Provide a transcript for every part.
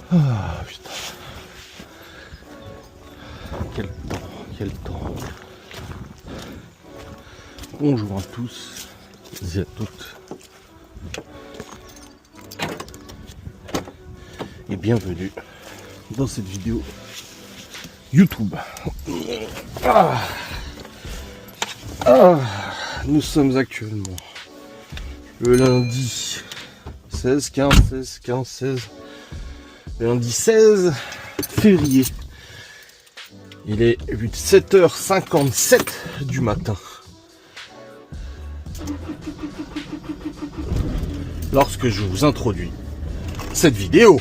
Ah putain. Quel temps, quel temps. Bonjour à tous et à toutes. Et bienvenue dans cette vidéo YouTube. Nous sommes actuellement le lundi 16, 16, lundi 16 février. Il est 7h57 du matin. Lorsque je vous introduis cette vidéo.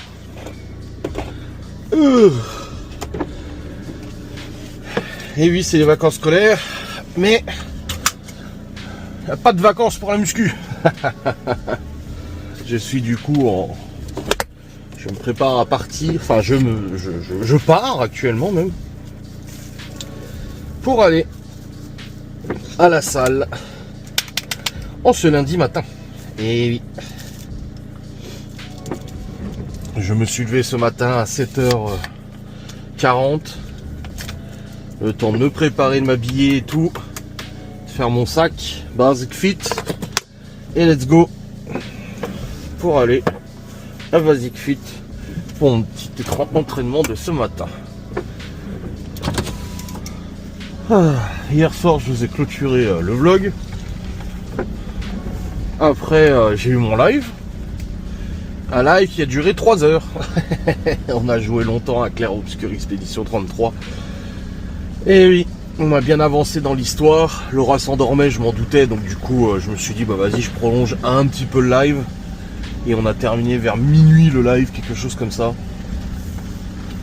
Et oui, c'est les vacances scolaires, mais il n'y a pas de vacances pour la muscu. Je suis du coup en... Je me prépare à partir, enfin je pars actuellement même pour aller à la salle en ce lundi matin. Et oui. Je me suis levé ce matin à 7h40. Le temps de me préparer, de m'habiller et tout. De faire mon sac, Basic Fit. Et let's go pour aller à Basic Fit pour mon petit entraînement de ce matin. Hier soir, je vous ai clôturé le vlog. Après, j'ai eu mon live. Un live qui a duré 3 heures. On a joué longtemps à Clair Obscur Expédition 33. Et oui, on a bien avancé dans l'histoire. Laura s'endormait, je m'en doutais. Donc du coup, je me suis dit, bah vas-y, je prolonge un petit peu le live. Et on a terminé vers minuit le live, quelque chose comme ça.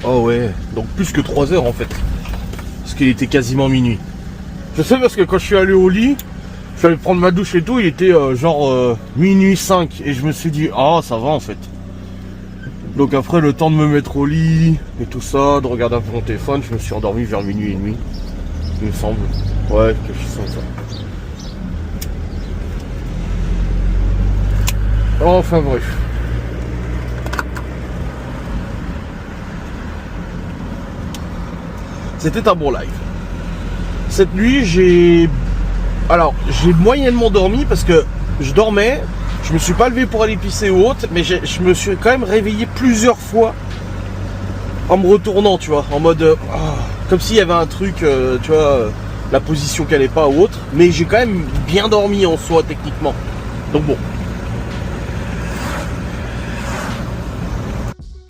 Oh ouais, donc plus que 3 heures en fait. Parce qu'il était quasiment minuit. Je sais parce que quand je suis allé au lit, je suis allé prendre ma douche et tout, il était genre minuit 5. Et je me suis dit, ah ça va en fait. Donc après le temps de me mettre au lit et tout ça, de regarder un peu mon téléphone, je me suis endormi vers minuit et demi. Il me semble. Ouais, quelque chose comme ça. Enfin bref. C'était un bon live. Cette nuit, j'ai moyennement dormi parce que je dormais. Je me suis pas levé pour aller pisser ou autre, mais je me suis quand même réveillé plusieurs fois en me retournant, tu vois, en mode comme s'il y avait un truc, tu vois, la position qu'elle est pas ou autre. Mais j'ai quand même bien dormi en soi techniquement. Donc bon.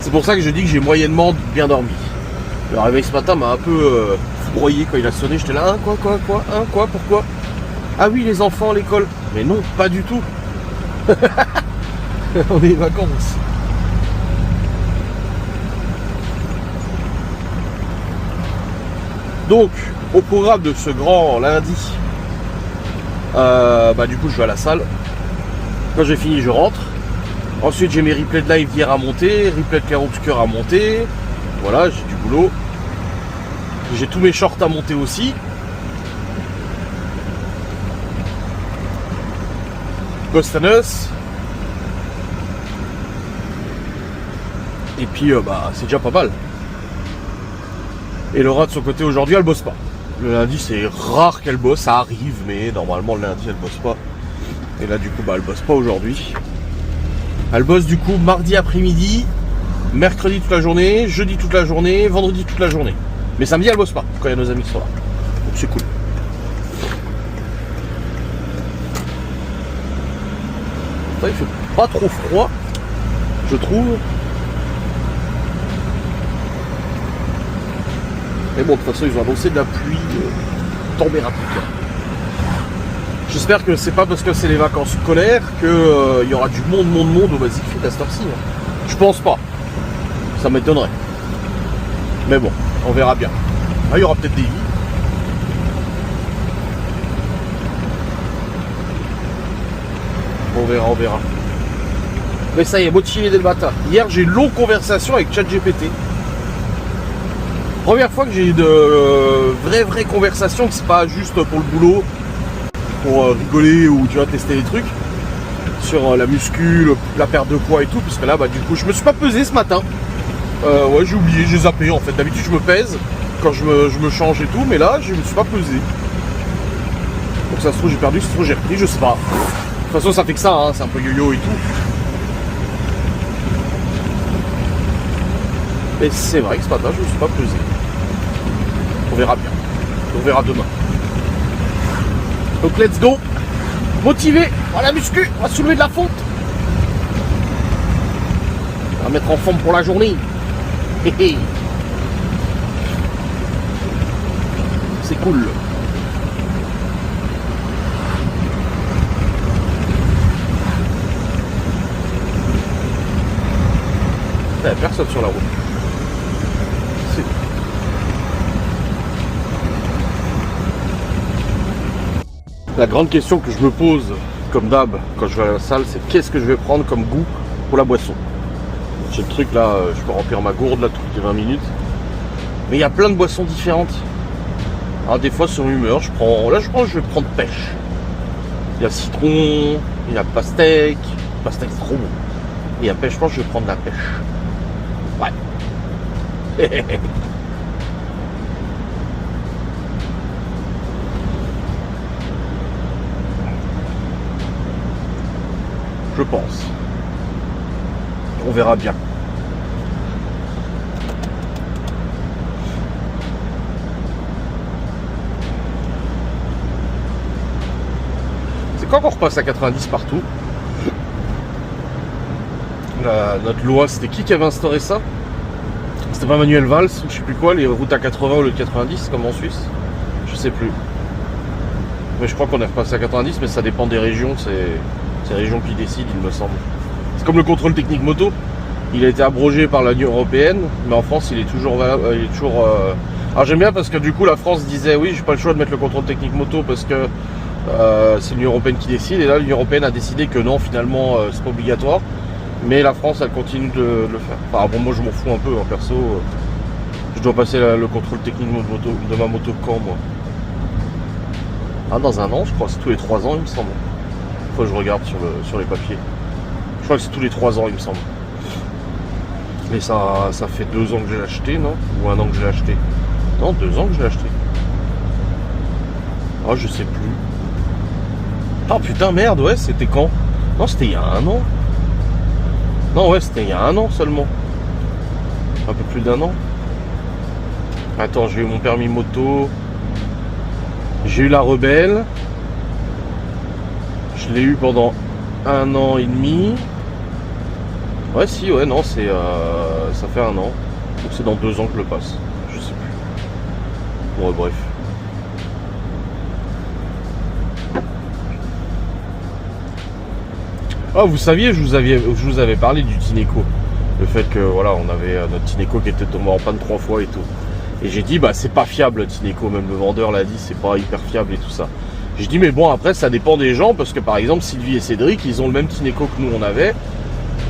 C'est pour ça que je dis que j'ai moyennement bien dormi. Le réveil ce matin m'a un peu broyé quand il a sonné. J'étais là, pourquoi? Ah oui, les enfants, l'école. Mais non, pas du tout. On est en vacances. Donc, au programme de ce grand lundi, du coup, je vais à la salle. Quand j'ai fini, je rentre. Ensuite, j'ai mes replays de live d'hier à monter, replay de Clair Obscur à monter. Voilà, j'ai du boulot. J'ai tous mes shorts à monter aussi. Ghost and Us. Et puis c'est déjà pas mal. Et Laura de son côté aujourd'hui elle bosse pas. Le lundi c'est rare qu'elle bosse, ça arrive, mais normalement le lundi elle bosse pas. Et là du coup elle bosse pas aujourd'hui. Elle bosse du coup mardi après-midi, mercredi toute la journée, jeudi toute la journée, vendredi toute la journée. Mais samedi elle bosse pas quand il y a nos amis qui sont là. Donc c'est cool. Ça, il fait pas trop froid, je trouve. Mais bon, de toute façon, ils ont annoncé de la pluie température. J'espère que c'est pas parce que c'est les vacances scolaires qu'il y aura du monde au Basic Fit à cette heure-ci. Je pense pas. Ça m'étonnerait. Mais bon, on verra bien. Ah, il y aura peut-être des vies. On verra. Mais ça y est, motivé dès le matin. Hier, j'ai une longue conversation avec ChatGPT. Première fois que j'ai de vraies conversations, que c'est pas juste pour le boulot, pour rigoler ou tu vois tester des trucs sur la muscu, la perte de poids et tout, parce que là du coup je me suis pas pesé ce matin. Ouais, j'ai oublié, j'ai zappé en fait. D'habitude, je me pèse quand je me change et tout, mais là, je me suis pas pesé. Donc ça se trouve, j'ai perdu, ça se trouve, j'ai repris, je sais pas. De toute façon, ça fait que ça, hein, c'est un peu yo-yo et tout. Mais c'est vrai que ce matin, je me suis pas pesé. On verra bien. On verra demain. Donc, let's go. Motivé. On va la muscu. On va soulever de la fonte. On va mettre en forme pour la journée. C'est cool. Il n'y a personne sur la route. La grande question que je me pose, comme d'hab, quand je vais à la salle, c'est qu'est-ce que je vais prendre comme goût pour la boisson. J'ai le truc là, je peux remplir ma gourde là toutes les 20 minutes. Mais il y a plein de boissons différentes. Alors des fois sur humeur, je pense que je vais prendre pêche. Il y a citron, il y a pastèque. Pastèque c'est trop bon. Et il y a pêche, je pense que je vais prendre la pêche. Ouais. Je pense. On verra bien. C'est quand qu'on repasse à 90 partout? Notre loi, c'était qui avait instauré ça? C'était pas Manuel Valls, je sais plus quoi, les routes à 80 au lieu de 90 comme en Suisse? Je sais plus. Mais je crois qu'on est repassé à 90, mais ça dépend des régions, c'est les régions qui décident, il me semble. C'est comme le contrôle technique moto. Il a été abrogé par l'Union Européenne, mais en France, il est toujours valable. Alors j'aime bien parce que du coup, la France disait oui, j'ai pas le choix de mettre le contrôle technique moto parce que c'est l'Union Européenne qui décide. Et là, l'Union Européenne a décidé que non, finalement, c'est pas obligatoire. Mais la France, elle continue de le faire. Enfin, bon, moi, je m'en fous un peu, hein, perso. Je dois passer le contrôle technique de ma moto quand, moi? Ah, dans un an, je crois, c'est tous les 3 ans, il me semble. Faut que je regarde sur les papiers. Je crois que c'est tous les 3 ans, il me semble. Mais ça fait 2 ans que j'ai acheté, non? Ou 1 an que j'ai acheté? Non, 2 ans que j'ai acheté. Ah, je sais plus. Ah putain, merde, ouais, c'était quand? Non, c'était il y a 1 an. Non, ouais, c'était il y a 1 an seulement. Un peu plus d'1 an. Attends, j'ai eu mon permis moto. J'ai eu la Rebelle. Je l'ai eu pendant 1 an et demi. Ouais, si, ouais, non, c'est ça fait 1 an. Donc c'est dans 2 ans que je le passe. Je sais plus. Bon, bref. Ah, vous saviez, je vous avais parlé du Tineco. Le fait que, voilà, on avait notre Tineco qui était tombé en panne 3 fois et tout. Et j'ai dit, bah, c'est pas fiable le Tineco. Même le vendeur l'a dit, c'est pas hyper fiable et tout ça. J'ai dit, mais bon, après, ça dépend des gens. Parce que, par exemple, Sylvie et Cédric, ils ont le même Tineco que nous, on avait.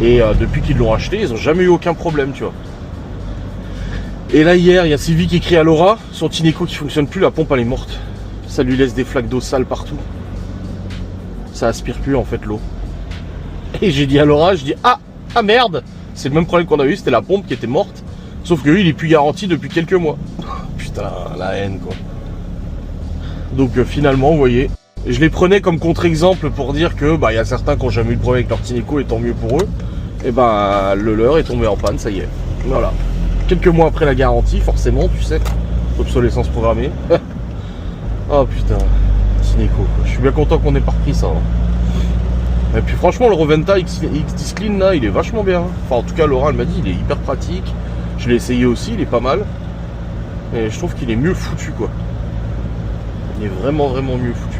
Et depuis qu'ils l'ont acheté, ils ont jamais eu aucun problème, tu vois. Et là, hier, il y a Sylvie qui écrit à Laura, son Tineco qui fonctionne plus, la pompe, elle est morte. Ça lui laisse des flaques d'eau sale partout. Ça aspire plus, en fait, l'eau. Et j'ai dit à Laura, je dis, ah merde, c'est le même problème qu'on a eu, c'était la pompe qui était morte. Sauf que lui, il est plus garanti depuis quelques mois. Putain, la haine, quoi. Donc finalement, vous voyez, je les prenais comme contre-exemple pour dire que bah il y a certains qui n'ont jamais eu de problème avec leur Tineco et tant mieux pour eux. Et bah le leur est tombé en panne, ça y est. Voilà. Quelques mois après la garantie, forcément, tu sais, obsolescence programmée. Oh putain, Tineco, quoi. Je suis bien content qu'on ait pas repris ça. Hein. Et puis franchement, le Roventa X10 Clean là, il est vachement bien. Enfin, en tout cas, Laura elle m'a dit, il est hyper pratique. Je l'ai essayé aussi, il est pas mal. Et je trouve qu'il est mieux foutu, quoi. Il est vraiment, vraiment mieux foutu.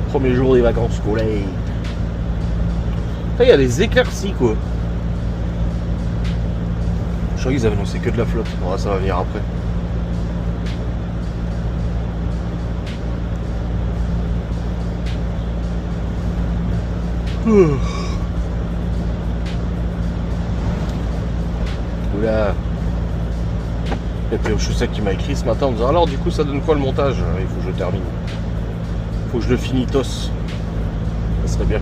Premier jour des vacances scolaires. Il y a des éclaircies, quoi. Je crois qu'ils avaient annoncé que de la flotte. Bon, ça va venir après. Oula. Et puis je sais qui m'a écrit ce matin en me disant alors du coup ça donne quoi le montage? Il faut que je termine. Il faut que je le finitos. Ça serait bien.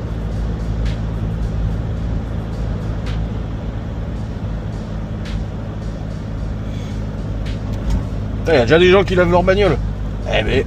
Il y a déjà des gens qui lavent leur bagnole. Eh mais...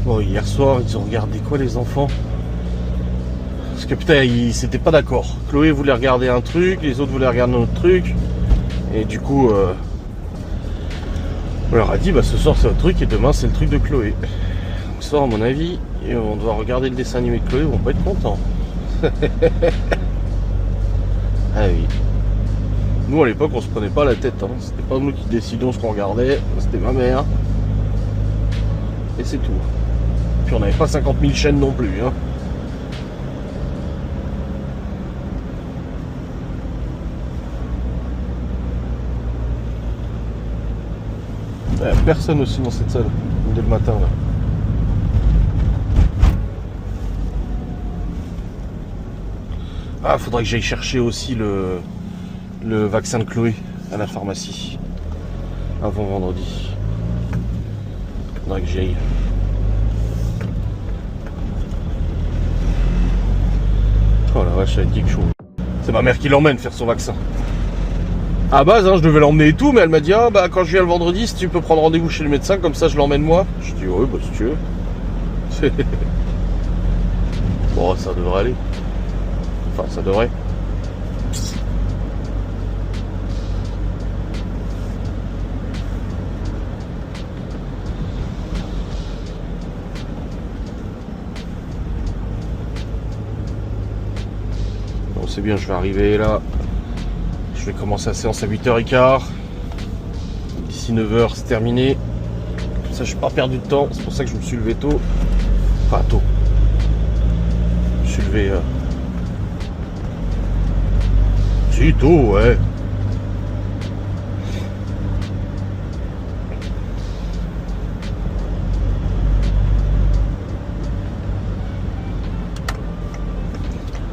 Bon, hier soir, ils ont regardé quoi les enfants? Parce que putain, ils s'étaient pas d'accord. Chloé voulait regarder un truc, les autres voulaient regarder un autre truc. Et du coup, on leur a dit, bah ce soir c'est votre truc et demain c'est le truc de Chloé. Donc ce soir, à mon avis, on doit regarder le dessin animé de Chloé, ils vont pas être contents. Ah oui. Nous à l'époque, on se prenait pas la tête. Hein. C'était pas nous qui décidions ce qu'on regardait, c'était ma mère. Et c'est tout. Puis on n'avait pas 50 000 chaînes non plus. Hein. Ouais, personne aussi dans cette salle, dès le matin là. Ah, faudrait que j'aille chercher aussi le vaccin de Chloé à la pharmacie avant vendredi. Faudrait que j'y aille. Oh la vache, ça va être quelque chose. C'est ma mère qui l'emmène faire son vaccin. À base, hein, je devais l'emmener et tout, mais elle m'a dit ah bah quand je viens le vendredi, si tu peux prendre rendez-vous chez le médecin, comme ça je l'emmène moi. Je dis ouais bah si tu veux. Bon, ça devrait aller. Enfin, ça devrait. Bon, c'est bien, je vais arriver là. Je vais commencer la séance à 8h15. D'ici 9h, c'est terminé. Comme ça, je n'ai pas perdu de temps. C'est pour ça que je me suis levé tôt. Enfin, tôt. Je me suis levé... Si, tôt, ouais.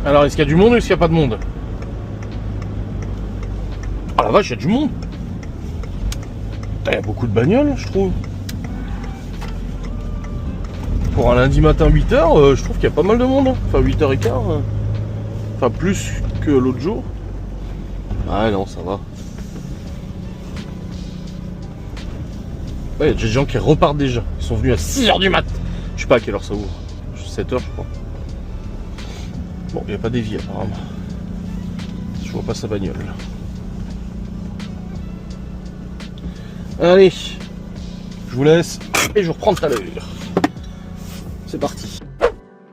Alors, est-ce qu'il y a du monde ou est-ce qu'il n'y a pas de monde? Ah la vache, il y a du monde. Il y a beaucoup de bagnoles, je trouve. Pour un lundi matin 8h, je trouve qu'il y a pas mal de monde. Hein. Enfin 8h15. Enfin plus que l'autre jour. Ah non, ça va. Ouais, il y a des gens qui repartent déjà. Ils sont venus à 6h du mat. Je sais pas à quelle heure ça ouvre. 7h je crois. Bon, il n'y a pas d'évier apparemment. Je vois pas sa bagnole. Allez, je vous laisse et je reprends tout à l'heure. C'est parti.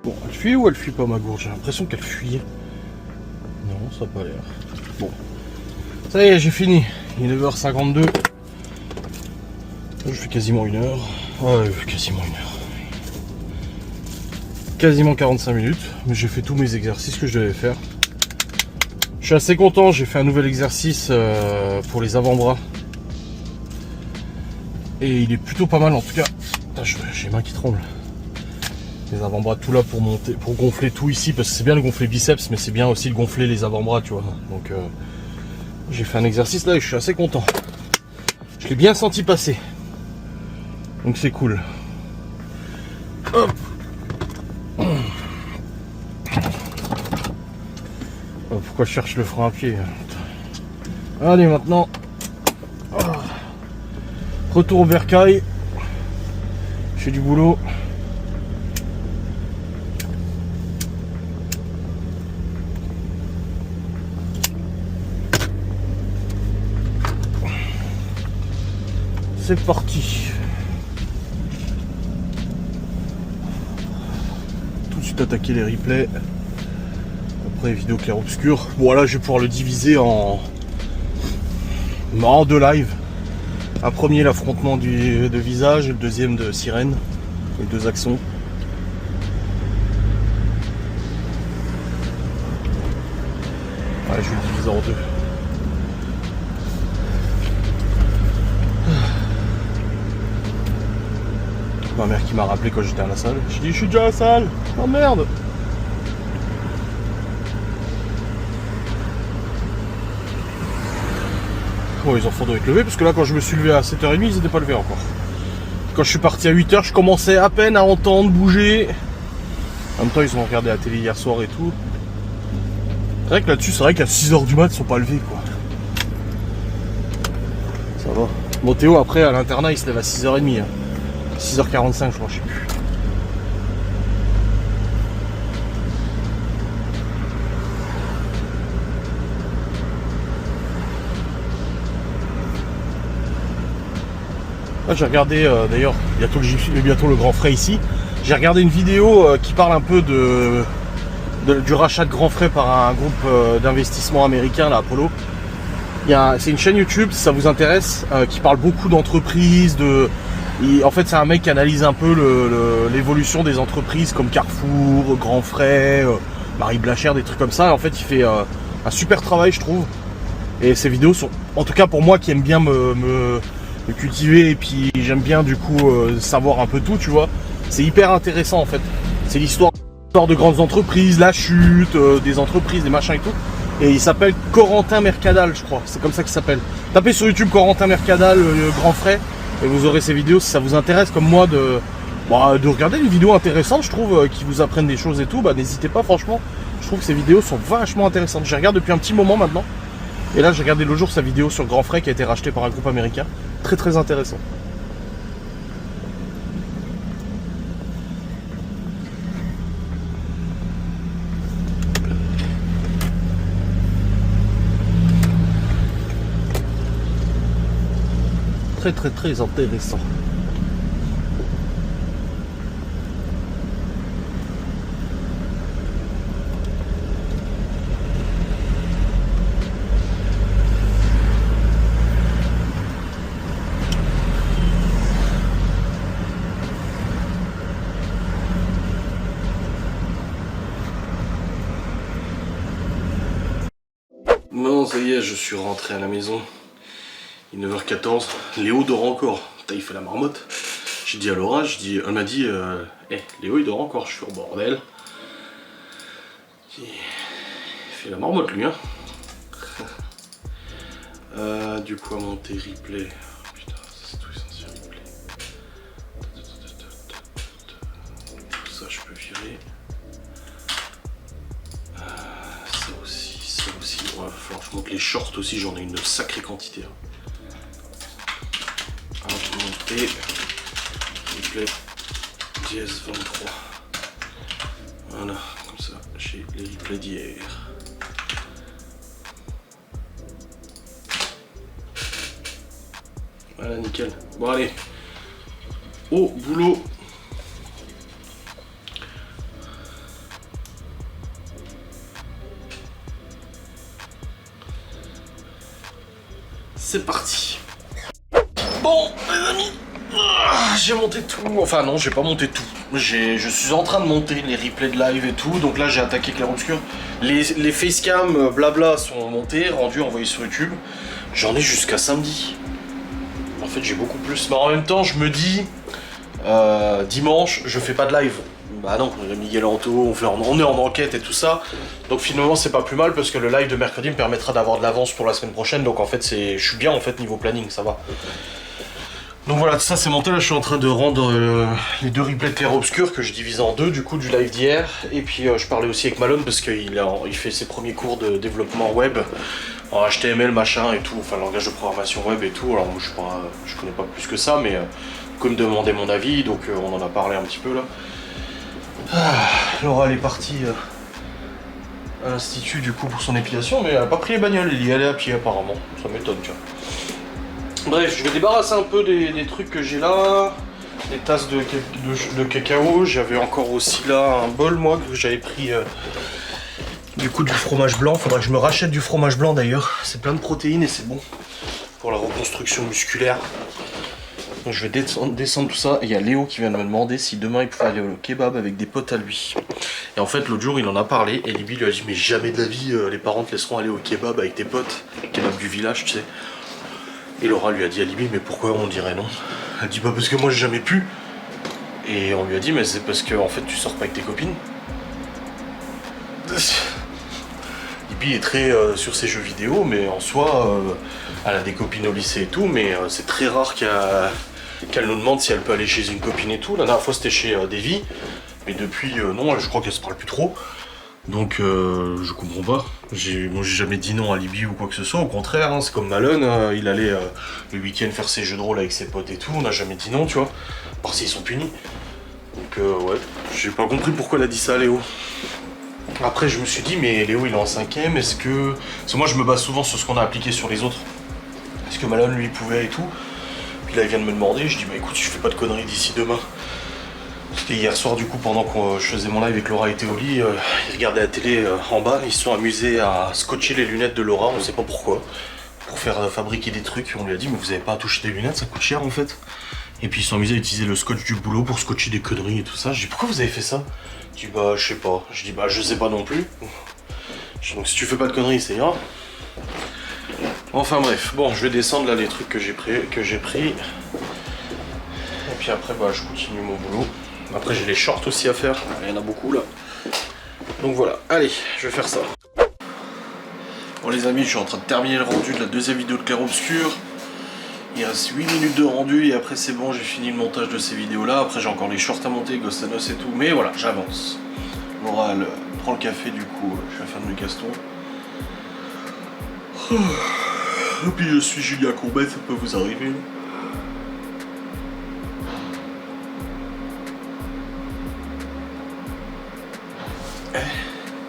Bon, elle fuit ou elle fuit pas ma gourde? J'ai l'impression qu'elle fuyait. Non, ça n'a pas l'air. Bon, ça y est, j'ai fini. Il est 9h52. Je fais quasiment 1 heure. Ouais, quasiment 1 heure. Quasiment 45 minutes. Mais j'ai fait tous mes exercices que je devais faire. Je suis assez content. J'ai fait un nouvel exercice pour les avant-bras. Et il est plutôt pas mal en tout cas. J'ai les mains qui tremblent. Les avant-bras tout là pour monter, pour gonfler tout ici, parce que c'est bien de gonfler biceps, mais c'est bien aussi de gonfler les avant-bras, tu vois. Donc j'ai fait un exercice là et je suis assez content. Je l'ai bien senti passer. Donc c'est cool. Hop. Pourquoi je cherche le frein à pied? Allez maintenant. Retour au bercail. Je fais du boulot. C'est parti. Tout de suite attaquer les replays. Après vidéo clair-obscur. Bon là je vais pouvoir le diviser en 2 lives. Un premier, l'affrontement de visage, et le deuxième de sirène. Les deux actions. Ouais, je vais le diviser en deux. Ma mère qui m'a rappelé quand j'étais à la salle. Je dis je suis déjà à la salle. Oh merde. Bon, ils en font être levés parce que là quand je me suis levé à 7h30 ils n'étaient pas levés encore. Quand je suis parti à 8h je commençais à peine à entendre bouger. En même temps ils ont regardé la télé hier soir et tout. C'est vrai que là-dessus c'est vrai qu'à 6h du mat ils sont pas levés quoi. Ça va. Bon Théo après à l'internat il se lève à 6h30. Hein. 6h45 je crois, je sais plus. Là, j'ai regardé d'ailleurs bientôt le Grand Frais ici. J'ai regardé une vidéo qui parle un peu du rachat de Grand Frais par un groupe d'investissement américain, là, Apollo. C'est une chaîne YouTube, si ça vous intéresse, qui parle beaucoup d'entreprises. En fait, c'est un mec qui analyse un peu l'évolution des entreprises comme Carrefour, Grand Frais, Marie Blachère, des trucs comme ça. Et en fait, il fait un super travail, je trouve. Et ces vidéos sont, en tout cas pour moi qui aime bien me cultiver et puis j'aime bien du coup savoir un peu tout, tu vois. C'est hyper intéressant en fait. C'est l'histoire de grandes entreprises, la chute des entreprises, des machins et tout. Et il s'appelle Corentin Mercadal, je crois. C'est comme ça qu'il s'appelle. Tapez sur YouTube Corentin Mercadal, Grand Frais, et vous aurez ces vidéos si ça vous intéresse comme moi de regarder une vidéo intéressante, je trouve, qui vous apprennent des choses et tout. Bah n'hésitez pas, franchement. Je trouve que ces vidéos sont vachement intéressantes. Je les regarde depuis un petit moment maintenant. Et là, j'ai regardé l'autre jour sa vidéo sur Grand Frais qui a été racheté par un groupe américain. Très très intéressant. Très très très intéressant. Bon, ça y est, je suis rentré à la maison. Il est 9h14. Léo dort encore. Putain, il fait la marmotte. J'ai dit à Laura, elle m'a dit Léo il dort encore. Je suis au bordel. Il fait la marmotte lui, hein. Du coup, à monter replay. Putain, c'est tout essentiel replay. Tout ça, je peux virer. Ça aussi. Ouais, il va falloir que je monte les shorts aussi, j'en ai une sacrée quantité. Monter. Replay. Dièse 23. Voilà, comme ça, j'ai les replays d'hier. Voilà, nickel. Bon, allez. Au boulot. C'est parti. Bon, les amis, j'ai monté tout. Enfin non, j'ai pas monté tout. Je suis en train de monter les replays de live et tout. Donc là, j'ai attaqué Clair Obscur. Les facecam, blabla, sont montés, rendus, envoyés sur YouTube. J'en ai jusqu'à samedi. En fait, j'ai beaucoup plus. Mais en même temps, je me dis, dimanche, je fais pas de live. Bah non, Miguel Anto, on est en enquête et tout ça. Donc finalement c'est pas plus mal parce que le live de mercredi me permettra d'avoir de l'avance pour la semaine prochaine. Donc en fait je suis bien en fait niveau planning, ça va. Donc voilà, ça c'est monté, là je suis en train de rendre les deux replays de Clair Obscur que je divise en deux du coup du live d'hier. Et puis je parlais aussi avec Malone parce qu'il fait ses premiers cours de développement web. En HTML machin et tout, enfin langage de programmation web et tout. Alors moi je connais pas plus que ça mais comme me demandait mon avis, donc on en a parlé un petit peu là. Laura elle est partie à l'institut du coup pour son épilation, mais elle a pas pris les bagnoles, elle y allait à pied apparemment, ça m'étonne tiens. Bref, je vais débarrasser un peu des trucs que j'ai là, des tasses de cacao, j'avais encore aussi là un bol moi que j'avais pris du coup du fromage blanc, faudrait que je me rachète du fromage blanc d'ailleurs, c'est plein de protéines et c'est bon pour la reconstruction musculaire. Donc je vais descendre tout ça. Il y a Léo qui vient de me demander si demain il pouvait aller au kebab avec des potes à lui. Et en fait l'autre jour il en a parlé et Libby lui a dit mais jamais de la vie les parents te laisseront aller au kebab avec tes potes. Kebab du village tu sais. Et Laura lui a dit à Libby mais pourquoi on dirait non? Elle dit bah parce que moi j'ai jamais pu. Et on lui a dit mais c'est parce que en fait tu sors pas avec tes copines. Libby est très sur ses jeux vidéo mais en soi elle a des copines au lycée et tout mais c'est très rare qu'elle nous demande si elle peut aller chez une copine et tout. La dernière fois c'était chez Davy, mais depuis non, je crois qu'elle se parle plus trop. Donc je comprends pas. Moi j'ai jamais dit non à Libby ou quoi que ce soit, au contraire, hein, c'est comme Malone, il allait le week-end faire ses jeux de rôle avec ses potes et tout, on n'a jamais dit non, tu vois. Parce qu'ils sont punis. Donc ouais, j'ai pas compris pourquoi elle a dit ça à Léo. Après je me suis dit mais Léo il est en 5ème, est-ce que... Parce que moi je me base souvent sur ce qu'on a appliqué sur les autres. Est-ce que Malone lui pouvait et tout. Puis là il vient de me demander, je dis bah écoute je fais pas de conneries d'ici demain. C'était hier soir du coup pendant que je faisais mon live et que Laura était au lit, ils regardaient la télé en bas, ils se sont amusés à scotcher les lunettes de Laura, on sait pas pourquoi. Pour faire fabriquer des trucs, on lui a dit mais vous avez pas à toucher des lunettes, ça coûte cher en fait. Et puis ils se sont amusés à utiliser le scotch du boulot pour scotcher des conneries et tout ça. Je dis pourquoi vous avez fait ça? Je dis bah je sais pas. Je dis bah je sais pas non plus. Donc si tu fais pas de conneries c'est grave. Enfin bref, bon je vais descendre là les trucs que j'ai pris. Et puis après bah je continue mon boulot. Après j'ai les shorts aussi à faire, il y en a beaucoup là. Donc voilà, allez, je vais faire ça. Bon les amis, je suis en train de terminer le rendu de la deuxième vidéo de Clair Obscur. Il reste 8 minutes de rendu et après c'est bon, j'ai fini le montage de ces vidéos là. Après j'ai encore les shorts à monter, Ghost and Us et tout. Mais voilà, j'avance. Laura elle prend le café du coup, je vais faire de mes castons. Et puis je suis Julien Courbet, ça peut vous arriver.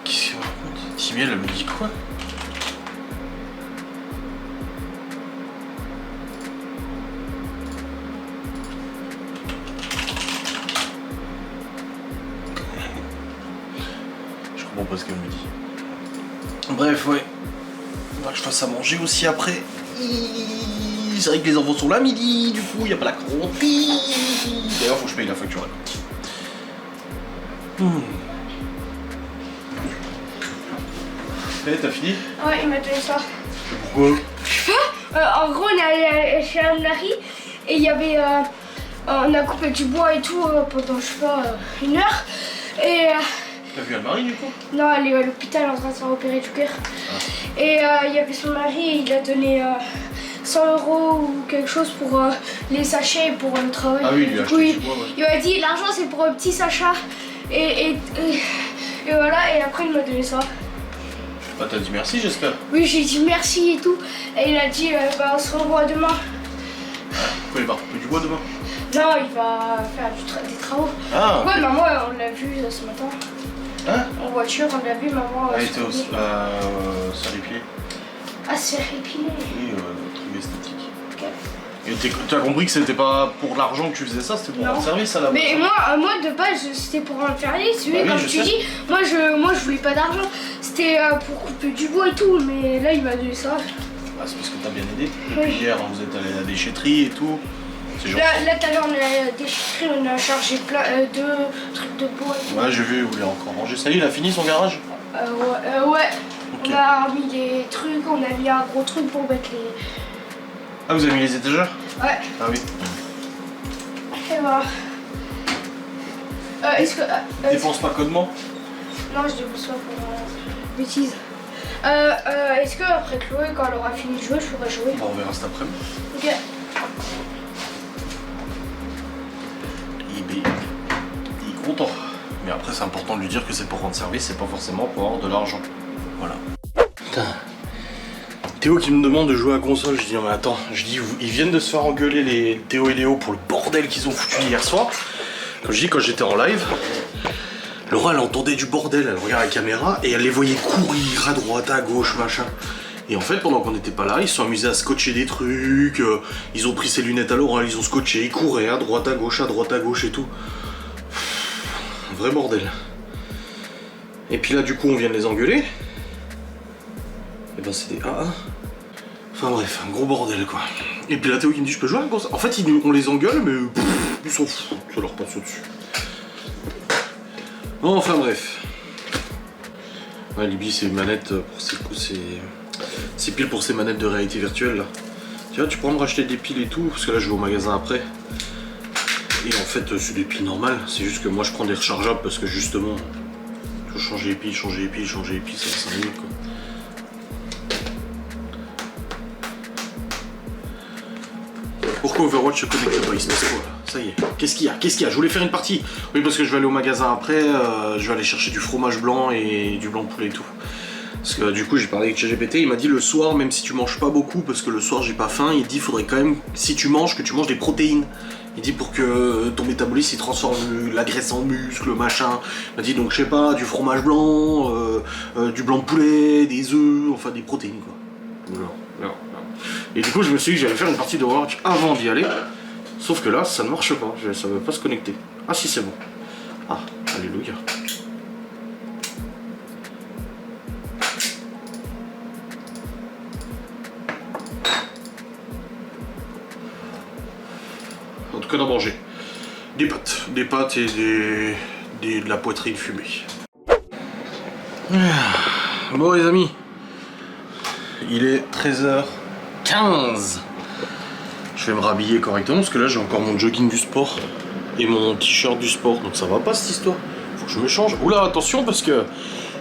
Qu'est-ce qu'elle raconte? Timiel, elle me dit quoi? Je comprends pas ce qu'elle me dit. Bref, ouais. Il va que je fasse à manger aussi après. C'est vrai que les enfants sont là midi, du coup, il n'y a pas la cantine. D'ailleurs, faut que je paye la facture là. T'as fini? Ouais, il m'a donné ça. Pourquoi? En gros, on est allé chez Anne-Marie et il y avait. On a coupé du bois et tout pendant, je sais pas, 1 heure. Et. T'as vu Anne-Marie du coup? Non, elle est à l'hôpital en train de se faire opérer du cœur. Ah. Et il y avait son mari et il a donné 100 € ou quelque chose pour les sachets pour le travail. Ah oui, il lui a acheté du bois, ouais. Il m'a dit l'argent c'est pour un petit sachet. Et voilà, et après il m'a donné ça. Bah t'as dit merci j'espère. Oui, j'ai dit merci et tout. Et il a dit bah on se revoit demain. Pourquoi il va recouper du bois demain? Non, il va faire des travaux. Ah. Ouais, maman on l'a vu ce matin. Hein? En voiture, on l'a vu, maman. Elle était sur les pieds. Ah, se faire épiler. Oui, truc esthétique. Ok. Et t'as compris que c'était pas pour l'argent que tu faisais ça, c'était pour rendre service à la base. Mais moi de base, c'était pour rendre service. Oui, bah oui, comme tu dis, moi je voulais pas d'argent. C'était pour couper du bois et tout, mais là il m'a donné ça. Ah, c'est parce que t'as bien aidé. Et puis hier, vous êtes allé à la déchetterie et tout. Là tout à l'heure, on est à la déchetterie, on a chargé plein de trucs de bois et tout. Ouais, j'ai vu, vous voulez encore ranger. Ça y est, il a fini son garage? Ouais. Okay. On a mis des trucs, on a mis un gros truc pour mettre les... Ah, vous avez mis les étagères? Ouais. Ah oui. Et voilà. Est-ce que... dépense pas codement? Non, je dépense pas pour bêtises. Est-ce que après Chloé, quand elle aura fini de jouer, je pourrais jouer? Bah, on verra cet après-midi. Ok. Il est content. Mais après, c'est important de lui dire que c'est pour rendre service, c'est pas forcément pour avoir de l'argent. Voilà. Putain. Théo qui me demande de jouer à console, je dis non mais attends, je dis ils viennent de se faire engueuler les Théo et Léo pour le bordel qu'ils ont foutu hier soir. Comme je dis, quand j'étais en live, Laura elle entendait du bordel, elle regardait la caméra et elle les voyait courir à droite, à gauche, machin. Et en fait pendant qu'on n'était pas là, ils se sont amusés à scotcher des trucs, ils ont pris ses lunettes à l'oral, ils ont scotché, ils couraient à droite, à gauche et tout. Un vrai bordel. Et puis là du coup on vient de les engueuler. Et ben c'est des AA. Enfin bref, un gros bordel quoi. Et puis la Théo qui me dit je peux jouer à un concert. En fait on les engueule mais ils s'en foutent, ça leur passe au-dessus. Bon, enfin bref. Ouais, Libby c'est une manette pour c'est pile pour ses manettes de réalité virtuelle là. Tu vois, tu pourras me racheter des piles et tout, parce que là je vais au magasin après. Et en fait c'est des piles normales, c'est juste que moi je prends des rechargeables parce que justement il faut changer les piles, ça va 5 minutes quoi. Pourquoi Overwatch se connecte pas? Il se passe quoi là? Ça y est, qu'est-ce qu'il y a? Je voulais faire une partie. Oui, parce que je vais aller au magasin après, je vais aller chercher du fromage blanc et du blanc de poulet et tout. Parce que du coup j'ai parlé avec ChatGPT, il m'a dit le soir, même si tu manges pas beaucoup, parce que le soir j'ai pas faim, il dit faudrait quand même, si tu manges, que tu manges des protéines. Il dit pour que ton métabolisme il transforme la graisse en muscle, machin. Il m'a dit donc je sais pas, du fromage blanc, du blanc de poulet, des œufs, enfin des protéines quoi. Voilà. Et du coup je me suis dit que j'allais faire une partie de Overwatch avant d'y aller. Sauf que là ça ne marche pas, ça ne veut pas se connecter. Ah si c'est bon. Ah, alléluia. En tout cas d'en manger. Des pâtes et de la poitrine fumée. Bon les amis, il est 13h15. Je vais me rhabiller correctement parce que là j'ai encore mon jogging du sport et mon t-shirt du sport, donc ça va pas cette histoire. Faut que je me change. Oula, attention parce que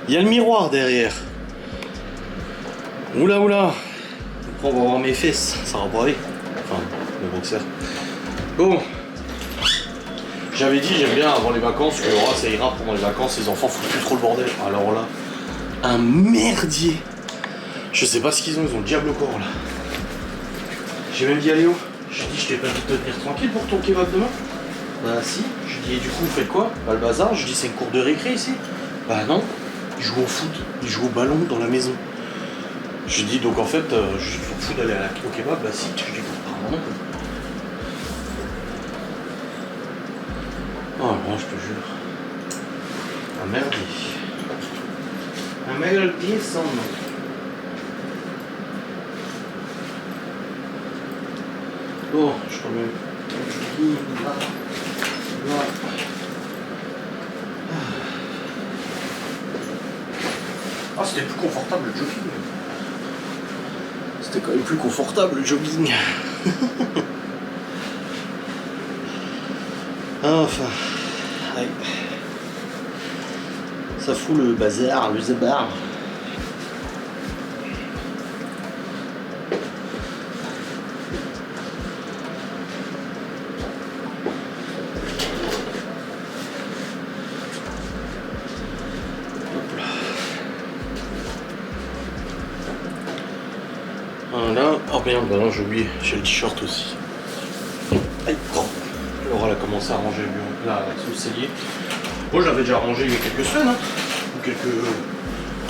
il y a le miroir derrière. Oula. Après on va voir mes fesses, ça va pas aller. Enfin, mes boxers. Bon. J'avais dit j'aime bien avant les vacances que ça ira pendant les vacances, les enfants foutent plus trop le bordel. Alors là, un merdier. Je sais pas ce qu'ils ont le diable au corps là. J'ai même dit à Léo, j'ai dit je t'ai pas dit de te tenir tranquille pour ton kebab demain. Bah si, je dis et du coup vous faites quoi? Bah le bazar, je dis c'est une cour de récré ici. Bah non, ils jouent au foot, ils jouent au ballon dans la maison. Je dis donc en fait, je m'en fous d'aller au kebab, bah si, je dis apparemment non. Oh non, je te jure. Un merdier. Un merdier sans nom. Bon, je remets. Ah, c'était plus confortable le jogging. C'était quand même plus confortable le jogging. Enfin, ouais. Ça fout le bazar, le zabar. Voilà. Oh merde, bah non, j'ai oublié, j'ai le t-shirt aussi. Aïe. Laura elle a commencé à ranger le bureau, là, sous le cellier. Moi, je l'avais déjà rangé il y a quelques semaines, hein. Ou quelques...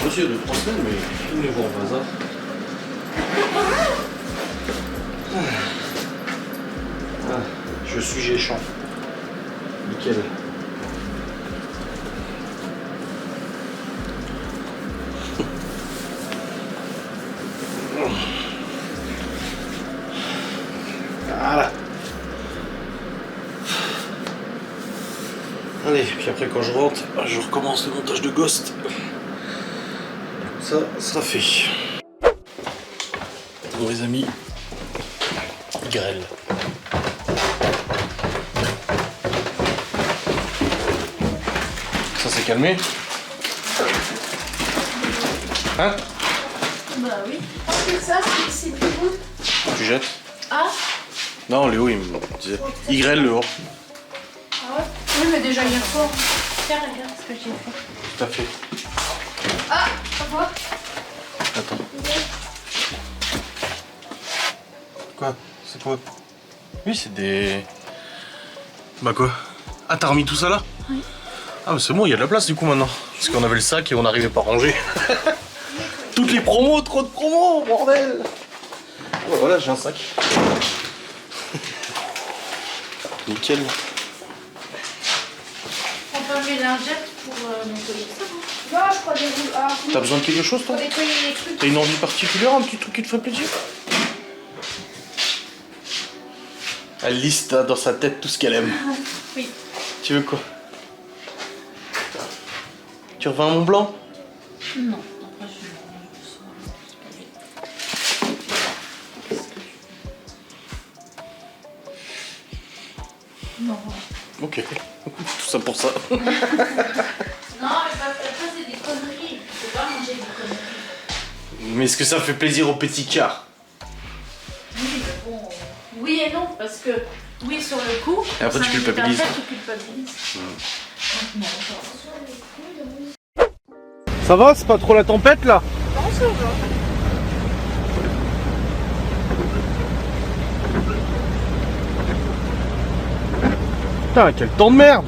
aussi, il y a 2-3 semaines, mais il me voit en bazar. Je suis géchant. Nickel. Voilà. Allez, puis après quand je rentre, je recommence le montage de Ghost. Ça sera fait. Bon les amis, grêle. Ça s'est calmé? Hein? Bah oui. Parce que ça, c'est plus bon. Tu jettes? Ah? Non, Léo il me disait. Il grêle dehors. Ah ouais? Oui, mais déjà hier soir. Tiens, regarde ce que j'ai fait. Tout à fait. Ah, à quoi? Attends. Quoi? C'est quoi? Oui, c'est des... Bah quoi? Ah, t'as remis tout ça là? Oui. Ah, mais c'est bon, il y a de la place du coup maintenant. Parce qu'on avait le sac et on n'arrivait pas à ranger. Toutes les promos, trop de promos, bordel! Oh, voilà, j'ai un sac. Nickel. On peut enlever les lingettes pour nettoyer ça, non? Non, je crois des roues. Ah, T'as besoin de quelque chose toi? pour nettoyer les trucs. T'as une envie particulière, un petit truc qui te fait plaisir? Elle liste dans sa tête tout ce qu'elle aime. Oui. Tu veux quoi? Tu revends un Mont Blanc? Non. Non. Ok. Tout ça pour ça. Non, mais après c'est des conneries. Je peux pas manger des conneries. Mais est-ce que ça fait plaisir au petit quart? Oui, mais bon. Oui et non, parce que oui sur le coup. Et après, tu cinq minutes culpabilises. après, tu culpabilises. Non, Ça va? C'est pas trop la tempête là? non, ça va. Putain, quel temps de merde!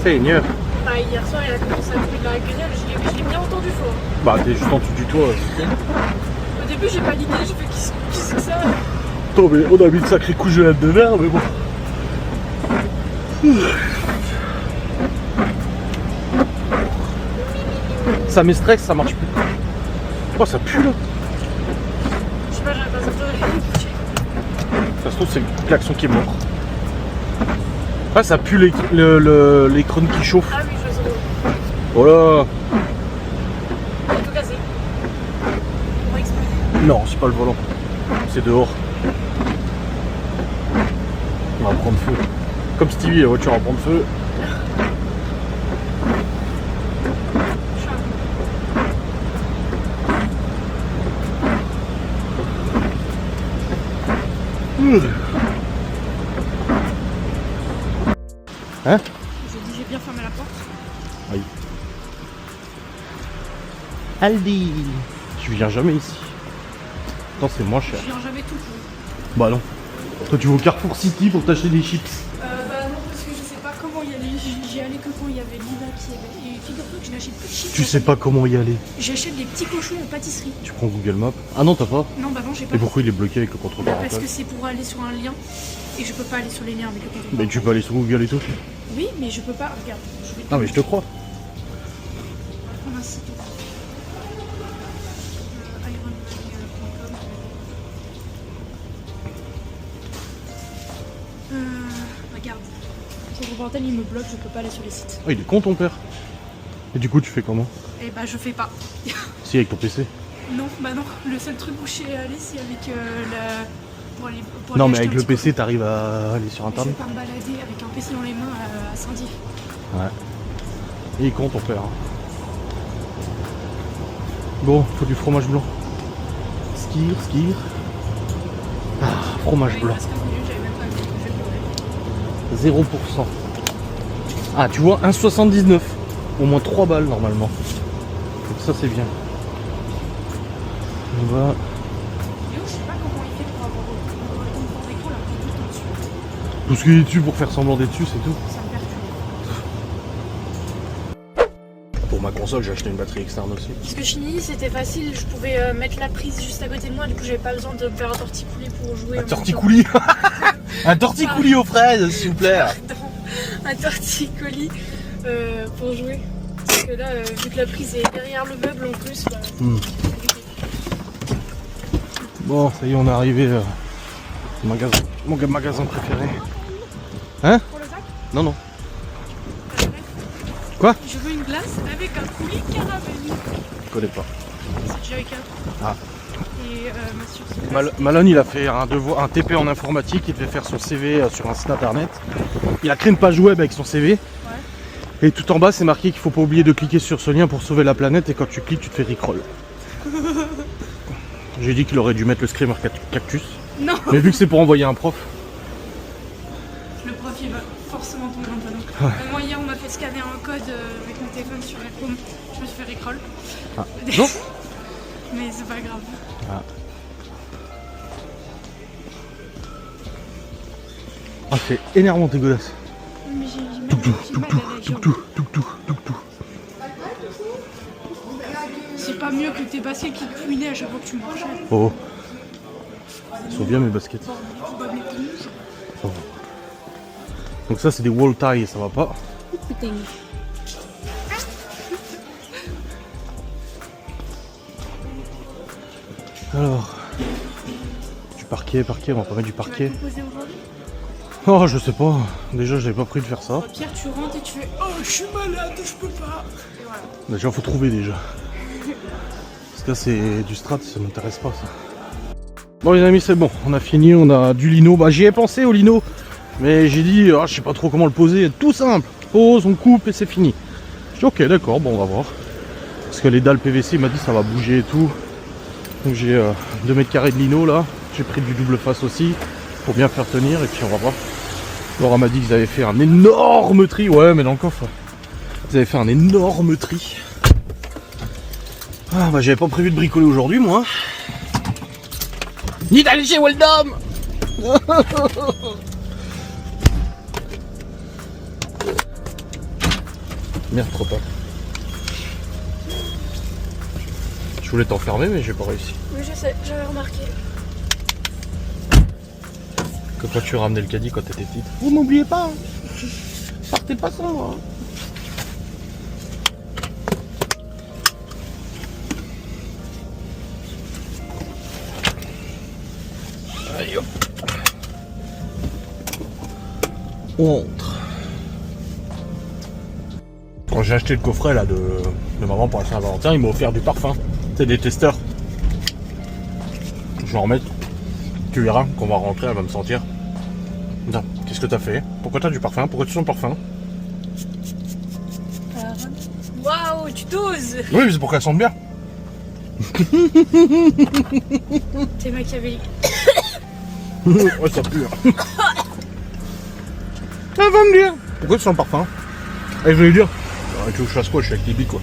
Seigneur. Bah, hier soir, il a commencé à jouer de la grêle, je l'ai bien entendu fort. Bah t'es juste en dessous du toit. Au début, j'ai paniqué, j'ai fait qui c'est que ça? Attends, mais on a mis une sacrée couche de laine de verre, mais bon. Ça m'estresse, ça marche plus. Oh, ça pue là. Je sais pas, j'avais pas sorti Ça se trouve, c'est le klaxon qui est mort. Ouais, ça pue les crânes qui chauffent. Ah oui, je sais. Voilà. Il est tout cassé. On va exploser. Non, c'est pas le volant. C'est dehors. On va prendre feu. Comme Stevie, la voiture va prendre feu. Hein? J'ai dit, j'ai bien fermé la porte. Oui. Aldi. Tu viens jamais ici. Attends, c'est moins cher. Je viens jamais tout. Bah non. Toi, tu vas au Carrefour City pour t'acheter des chips. Bah non, parce que je sais pas comment y aller. J'y allais que quand il y avait Lina qui avait. Et figure-toi que je n'achète plus de chips. Tu sais pas comment y aller. J'achète des petits cochons en pâtisserie. Tu prends Google Maps. Ah non, t'as pas. Non, bah non, j'ai pas. Et pourquoi il est bloqué avec le contrôle Parce parental? que c'est pour aller sur un lien. Et je peux pas aller sur les liens avec le contrôle Mais tu parental. peux aller sur Google et tout. Oui, mais je peux pas. Regarde. Je vais Ah mais je te crois. prendre un site. Regarde. Le contrôle parental, il me bloque, je peux pas aller sur les sites. Ah, il est con ton père. Et du coup, tu fais comment? Et bah, je fais pas. Si, avec ton PC. Non, bah non. Le seul truc où je suis allée, c'est avec la. Pour aller, pour Non, aller mais acheter avec un le petit PC, t'arrives à aller sur cochon. Je vais internet. pas me balader avec un PC dans les mains à Saint-Dié. Ouais. Il est con ton père. Hein. Bon, faut du fromage blanc. Skir. Ah, fromage Ouais, il blanc. reste 15 minutes, j'avais même pas vu que je vais 0%. Ah, tu vois, 1,79. Au moins 3 balles normalement. Donc ça, c'est bien. On va. Léo, je sais pas comment il fait pour avoir le temps d'écran là, qui est tout en dessus. Tout ce qu'il est dessus pour faire semblant d'être dessus, c'est tout. Ça me perturbe. Pour ma console, j'ai acheté une batterie externe aussi. Parce que Chini, c'était facile, je pouvais mettre la prise juste à côté de moi, du coup j'avais pas besoin de me faire un torticolis pour jouer. Un torticolis. Un torticolis aux fraises, s'il vous plaît. Un torticolis pour jouer. Parce que là, vu que la prise est derrière le meuble en plus, bah, c'est compliqué. Bon, ça y est, on est arrivé au magasin, mon magasin préféré. Hein? Pour le sac, Non, non. Quoi? je veux une glace avec un coulis caramel. Je connais pas. C'est déjà avec un. Ah. Et ma soeur, Malone, il a fait un TP en informatique, il devait faire son CV sur un site internet. Il a créé une page web avec son CV. Et tout en bas, c'est marqué qu'il faut pas oublier de cliquer sur ce lien pour sauver la planète. Et quand tu cliques, tu te fais rickroll. J'ai dit qu'il aurait dû mettre le screamer cactus. Non. Mais vu que c'est pour envoyer un prof. Le prof il va forcément tomber dans le panneau. Moi hier on m'a fait scanner un code avec mon téléphone sur la paume, je me suis fait rickroll. Ah. Non. Mais c'est pas grave. Ah. Ah, c'est énervant tes godasses. Mais j'ai mal à la jambe. C'est pas mieux que tes baskets qui couinaient à chaque fois que tu marchais. Oh. Ils sont bien mes baskets. Tu dois mettre rouge. Ça va. Donc ça c'est des wall tie, ça va pas. Putain. Alors, du parking. parquet, on va pas mettre du Tu vas parquet. composer aujourd'hui? Oh, je sais pas. Déjà, j'avais pas prévu de faire ça. Pierre, tu rentres et tu fais oh, je suis malade, je peux pas. Et voilà. Déjà, faut trouver déjà. Parce que là, c'est du strat, ça m'intéresse pas ça. Bon, les amis, c'est bon. On a fini, on a du lino. Bah, j'y ai pensé au lino. Mais j'ai dit, ah, je sais pas trop comment le poser. Tout simple. Pose, on coupe et c'est fini. J'ai dit, ok, d'accord, bon, on va voir. Parce que les dalles PVC, il m'a dit ça va bouger et tout. Donc j'ai 2 mètres carrés de lino là. J'ai pris du double face aussi pour bien faire tenir et puis on va voir. Laura m'a dit qu'ils avaient fait un énorme tri. Ouais, mais dans le coffre. Ils avaient fait un énorme tri. Ah bah j'avais pas prévu de bricoler aujourd'hui moi. Ni d'aller chez Weldom. Merde, trop pas. Je voulais t'enfermer mais j'ai pas réussi. Oui, je sais, j'avais remarqué. Que quand tu ramenais le caddie quand t'étais petite. Vous m'oubliez pas, hein. Partez pas sans moi. Allez hop. On entre. Quand j'ai acheté le coffret là de maman pour la Saint-Valentin, il m'a offert du parfum. C'est des testeurs. Je vais en remettre. Tu verras, qu'on va rentrer, elle va me sentir. Non, qu'est-ce que t'as fait? Pourquoi t'as du parfum? Pourquoi tu sens le parfum? Waouh, tu doses. Oui, mais c'est pour qu'elle sente bien. T'es machiavélique. Ouais, ça pue. Elle va me dire. Pourquoi tu sens le parfum? Et je vais lui dire. Tu veux que je fasse quoi? Je suis avec Libby quoi.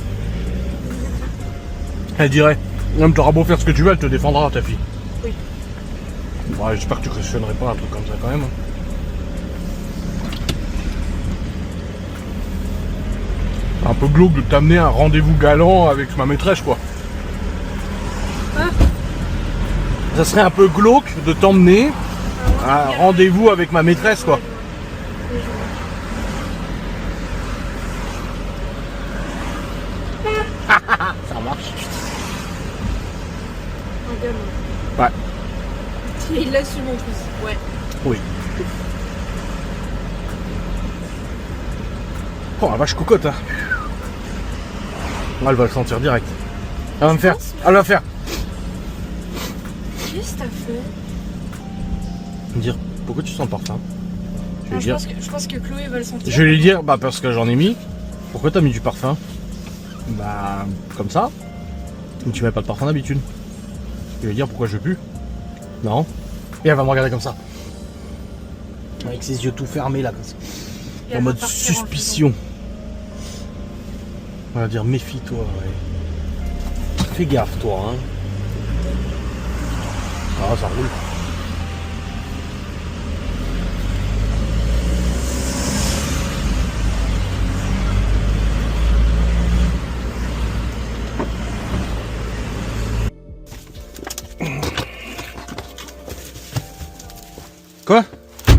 Elle dirait. Même t'auras beau faire ce que tu veux, elle te défendra ta fille. Oui. Ouais, j'espère que tu questionnerais pas un truc comme ça quand même. Un peu glauque de t'amener à un rendez-vous galant avec ma maîtresse quoi. Hein? Ça serait un peu glauque de t'emmener à un rendez-vous avec ma maîtresse quoi. Ça marche. Un gamin. Ouais. Il l'assume en plus. Ouais. Oui. Oh la vache cocotte hein. Elle va le sentir direct. Elle va me faire. Elle va faire. Qu'est-ce que t'as fait? Me dire pourquoi tu sens le parfum. Je vais Non, lui dire. je pense que Chloé va le sentir. Je vais lui dire bah parce que j'en ai mis. Pourquoi t'as mis du parfum? Bah comme ça. Ou tu mets pas de parfum d'habitude. Je vais lui dire pourquoi je pue. Non. Et elle va me regarder comme ça. Avec ses yeux tout fermés là comme ça. Et elle En va mode partir en suspicion. On va dire méfie-toi, ouais. Fais gaffe toi hein. Ah ça roule. Quoi? T'as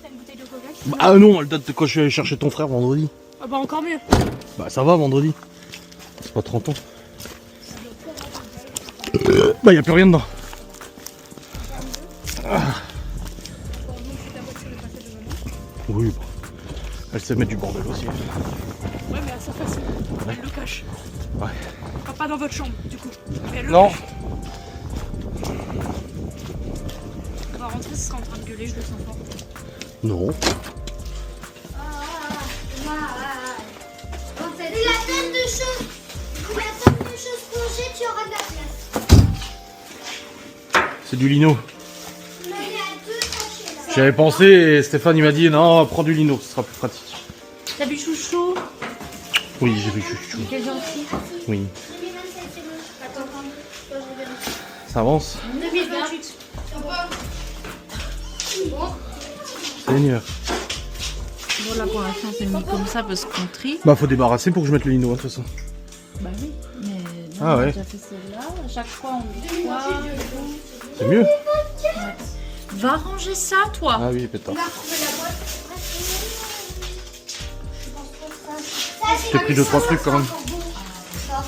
une bouteille de coca qui... Ah non, elle date de quand je suis allé chercher ton frère vendredi. Ah bah encore mieux. Bah ça va vendredi. C'est pas 30 ans. Bah y a plus rien dedans. Ah. Oui, bon. Elle sait mettre du bordel aussi. Ouais, mais à sa façon. Elle le cache. Ouais. Enfin, pas dans votre chambre, du coup. Mais elle le Non. cache. On va rentrer, ce sera en train de gueuler, je le sens fort. Non. Et la tonne de choses, plongées, tu auras de la place. C'est du lino. On en est à 2 sachets là. J'avais pensé et Stéphane il m'a dit non, prends du lino, ce sera plus pratique. T'as bu chouchou? Oui, j'ai vu chouchou. Quel gentil. Oui. 2027, c'est bon. Attends, je vérifie. Ça avance. 2028. Seigneur. Bon, là pour l'instant, c'est mis comme ça parce qu'on trie. Bah faut débarrasser pour que je mette le lino de toute façon. Bah oui, mais non, Ah ouais. on a déjà fait celle-là. À chaque fois, on nettoie. C'est mieux. Va ranger ça, toi. Ah oui, pétard. On va retrouver la boîte. Je pense pas ça. Ça, c'est J'ai pris 2-3 trucs quand même. Ça.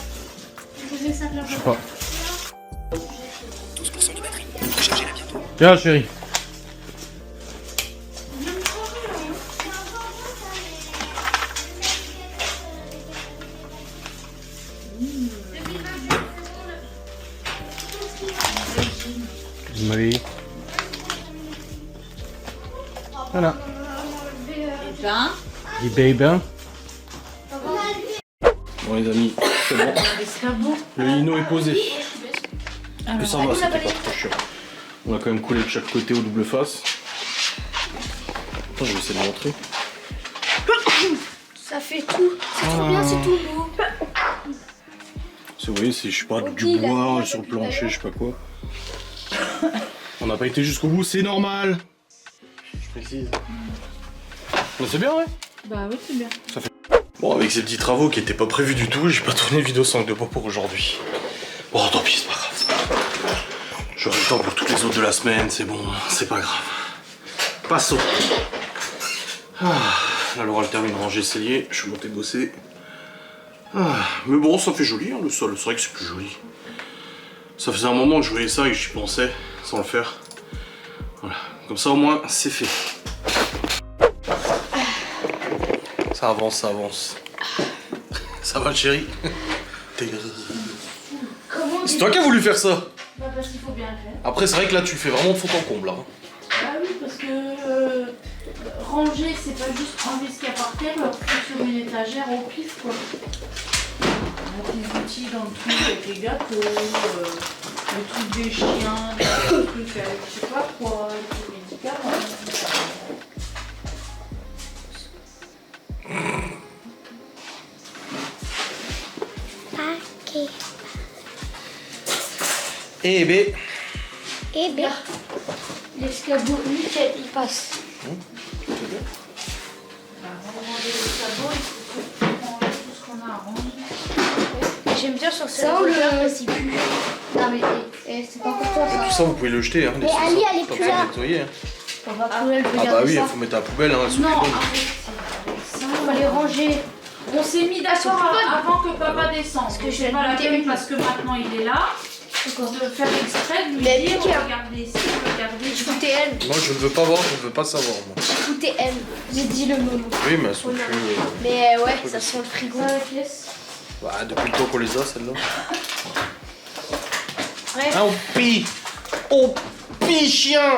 Je sais ça de la Je sais pas. Tiens, chérie. Oui. Voilà. Et ben, Dis baby. Bon les amis, c'est bon. l'escabeau. Le lino est posé. Alors, Mais ça va, c'était pas trop chiant. On a quand même coulé de chaque côté au double face. Attends, je vais essayer de montrer. Ça fait tout. C'est trop bien, c'est tout beau. Vous voyez, c'est je sais pas du bois sur le plancher, je sais pas quoi. On n'a pas été jusqu'au bout, c'est normal. Je précise. Mais c'est bien, ouais. Bah oui, c'est bien. Bon, avec ces petits travaux qui étaient pas prévus du tout, j'ai pas tourné une vidéo 5 de pas pour aujourd'hui. Bon, tant pis, c'est pas grave, c'est pas grave. J'aurai le temps pour toutes les autres de la semaine, c'est bon, c'est pas grave. Passons. Ah, là, Laura, elle termine de ranger cellier, je suis monté bosser. Ah, mais bon, ça fait joli, hein, le sol, c'est vrai que c'est plus joli. Ça faisait un moment que je voyais ça et que j'y pensais, sans le faire. Voilà, comme ça au moins, c'est fait. Ça avance, ça avance. Ça va, chérie? C'est toi qui as voulu faire ça? Bah parce qu'il faut bien le faire. Après, c'est vrai que là, tu fais vraiment de fond en comble, là. Bah oui, parce que ranger, c'est pas juste enlever ce qu'il y a par terre, le remettre sur une étagère au pif, quoi. On a des outils dans le truc avec les gâteaux, le truc des chiens, le truc avec je sais pas quoi, les médicaments. Ok. Eh ben. Eh bien, l'escabeau, nickel, il passe. Bah, on va ranger le sabot, il faut ranger tout ce qu'on a à ranger. J'aime bien sur ça, le c'est plus. Non mais c'est pas pour toi Tout ça, vous pouvez le jeter, hein. Mais Ali, elle est Pas plus besoin là. de nettoyer, hein. On va poubelle, Ah bah oui, il faut mettre à la poubelle, hein. Elles sont Non, plus bonnes. arrête. On va les ranger. On s'est mis d'accord avant que papa descende. Parce que je c'est vais pas la goûter peine une. parce que maintenant il est là. De faire exprès de lui Mais dire nickel. regardez ici, regardez ici. Écoutez elle, Moi, je ne veux pas voir, je ne veux pas savoir, moi. écoutez elle. J'ai dit le mot. Oui, mais elles sont plus... Mais ouais, ça sent le frigo. Dans la pièce. Bah, depuis le temps qu'on les a, celles-là. Bref. Ah, on pille! On pille, chien!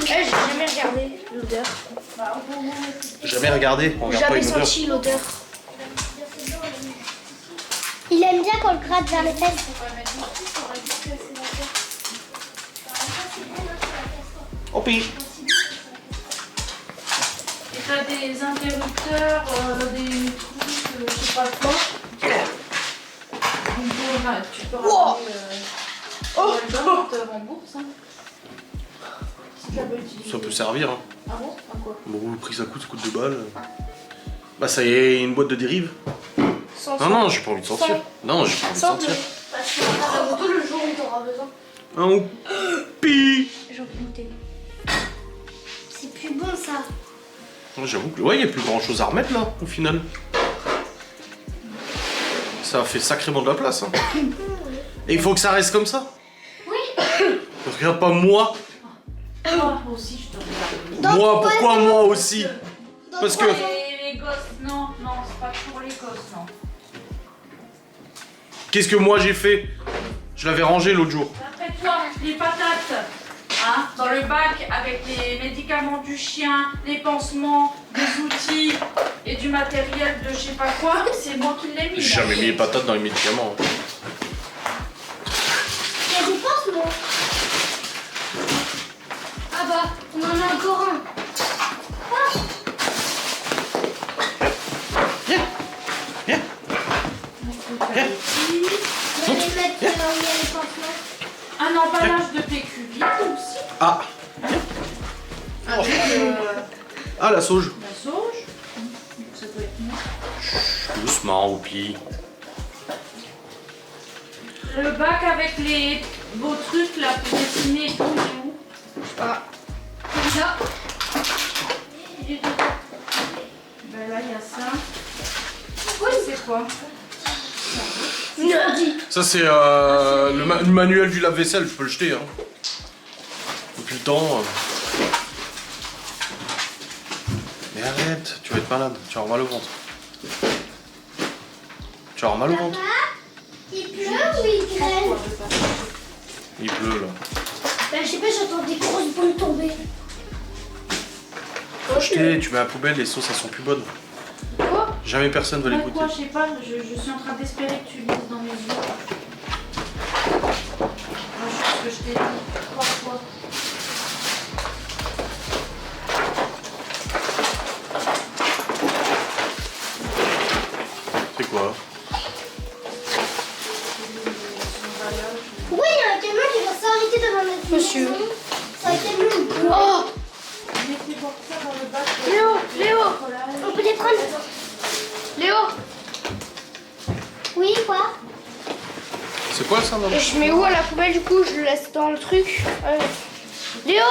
J'ai jamais regardé l'odeur. Jamais regardé, on regarde pas Jamais une odeur. senti l'odeur. Il aime bien qu'on le gratte vers les fesses. On pille! Et t'as des interrupteurs, des trucs, je sais pas quoi. Tu peux ramener le en bourse. Hein. Si tu l'avais utilisé. Ça peut servir, hein. Ah bon? À quoi? Bon, le prix ça coûte 2 balles. Bah, ça y est, une boîte de dérive. Sans Non, non, j'ai pas envie de sortir. Non, j'ai pas envie de Sans sortir. Parce que la moto le jour où t'auras besoin. Un pille! J'en peux goûter. C'est plus bon ça. J'avoue que, ouais, il n'y a plus grand chose à remettre là, au final. Ça fait sacrément de la place, hein. Et il faut que ça reste comme ça. Oui. Regarde pas moi. Moi aussi, je te regarde. Moi, pourquoi moi aussi? Parce que... Les gosses, non, non, c'est pas pour les gosses, non. Qu'est-ce que moi j'ai fait? Je l'avais rangé l'autre jour. Après toi, les patates, hein, dans le bac avec les médicaments du chien, les pansements, des outils et du matériel de je sais pas quoi, c'est moi qui l'ai mis. J'ai jamais mis les patates dans les médicaments. Il y a des pansements. Ah bah, on en a encore un. On va les mettre là où il y a les pansements. Un emballage de PQ vide aussi, Ah, avec ah la sauge. la sauge. Donc ça peut être moi. Doucement, Oupi. Le bac avec les beaux trucs là pour dessiner et tout, il est où? Comme ça. Il est dedans. Ben là, il y a ça. C'est quoi? Ça c'est le manuel du lave-vaisselle, je peux le jeter. Hein. Depuis le temps. Mais arrête, tu vas être malade, tu vas avoir mal au ventre. Tu vas avoir mal au ventre. Il pleut ou il grêle? Il pleut là. Bah, je sais pas, j'entends des grosses boules tomber. Jeter, tu mets à la poubelle, les sauces elles sont plus bonnes. Quoi? Jamais personne va les goûter. Quoi, je sais pas, je suis en train d'espérer que tu lises dans mes yeux. Moi, je sais ce que je t'ai dit 3 fois. C'est quoi? Pourquoi il y a un camion qui va s'arrêter devant notre Monsieur. maison? C'est un camion. Oh! Mettez voir ça dans le bac. Léo! On peut les prendre? Léo! Oui, quoi? C'est quoi ça, maman? Et je mets où à la poubelle du coup? Je le laisse dans le truc. Léo!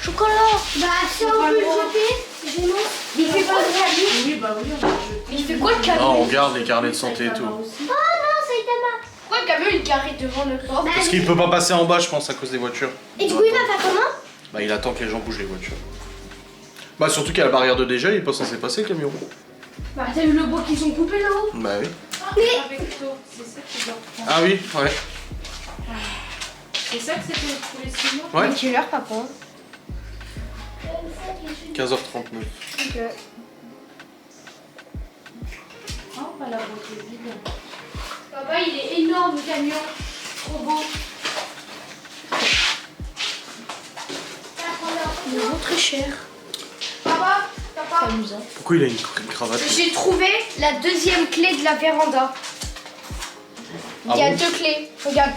Chocolat! Bah, si on peut le jeter, je monte. Il fait quoi le camion? Oui, bah oui, on va jeter. Il fait quoi le Non, camion? on garde les carnets de santé et tout. Oh non, Saitama. Pourquoi le camion il garé devant notre porte? Bah, Parce qu'il peut pas passer en bas, je pense, à cause des voitures. et du coup, il va faire comment? Bah, il attend que les gens bougent les voitures. Bah, surtout qu'il y a la barrière de dégel, il est pas censé passer le camion. Bah t'as vu le bois qu'ils ont coupé là-haut? Bah oui. Avec toi, c'est ça que tu dois reprendre. Ah oui, ouais. C'est ça que c'était pour les 6 mois? Ouais. Quelle heure papa? 15h39. Ok. Oh, pas la beauté vide. Papa il est énorme le camion. Trop beau. Il vaut très cher. Papa, Ah. amusant. Pourquoi il a une cravate? J'ai trouvé la deuxième clé de la véranda. Il y a Ah bon? 2 clés. Regarde.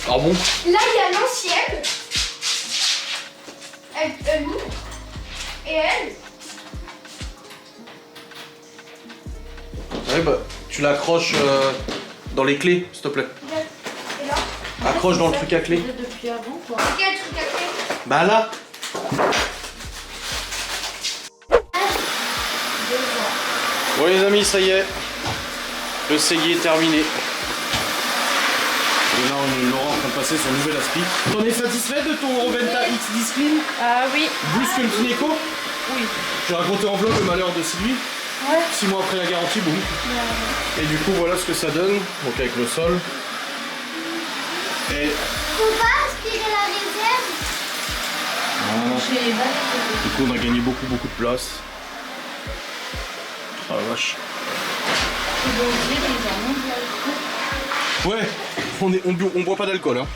Ah bon? Là il y a l'ancienne. Elle et elle. Ouais, bah, tu l'accroches dans les clés, s'il te plaît. Et là. Accroche dans le truc à clé. Depuis avant, quoi. Quel truc à clé? Bah là. Bon les amis, ça y est. Le cellier est terminé. Et là, on est Laurent en train de passer son nouvel aspi. T'en es satisfait de ton Roventa X10 Clean? Ah oui. Plus que le Kineco? Oui. J'ai raconté en vlog le malheur de Sylvie. Ouais. 6 mois après la garantie, boum. Et du coup, voilà ce que ça donne. Donc avec le sol. Et Faut pas aspirer la réserve. voilà. J'ai les balais. Du coup, on a gagné beaucoup de place. Ah la vache. Ouais, on boit pas d'alcool. Hein.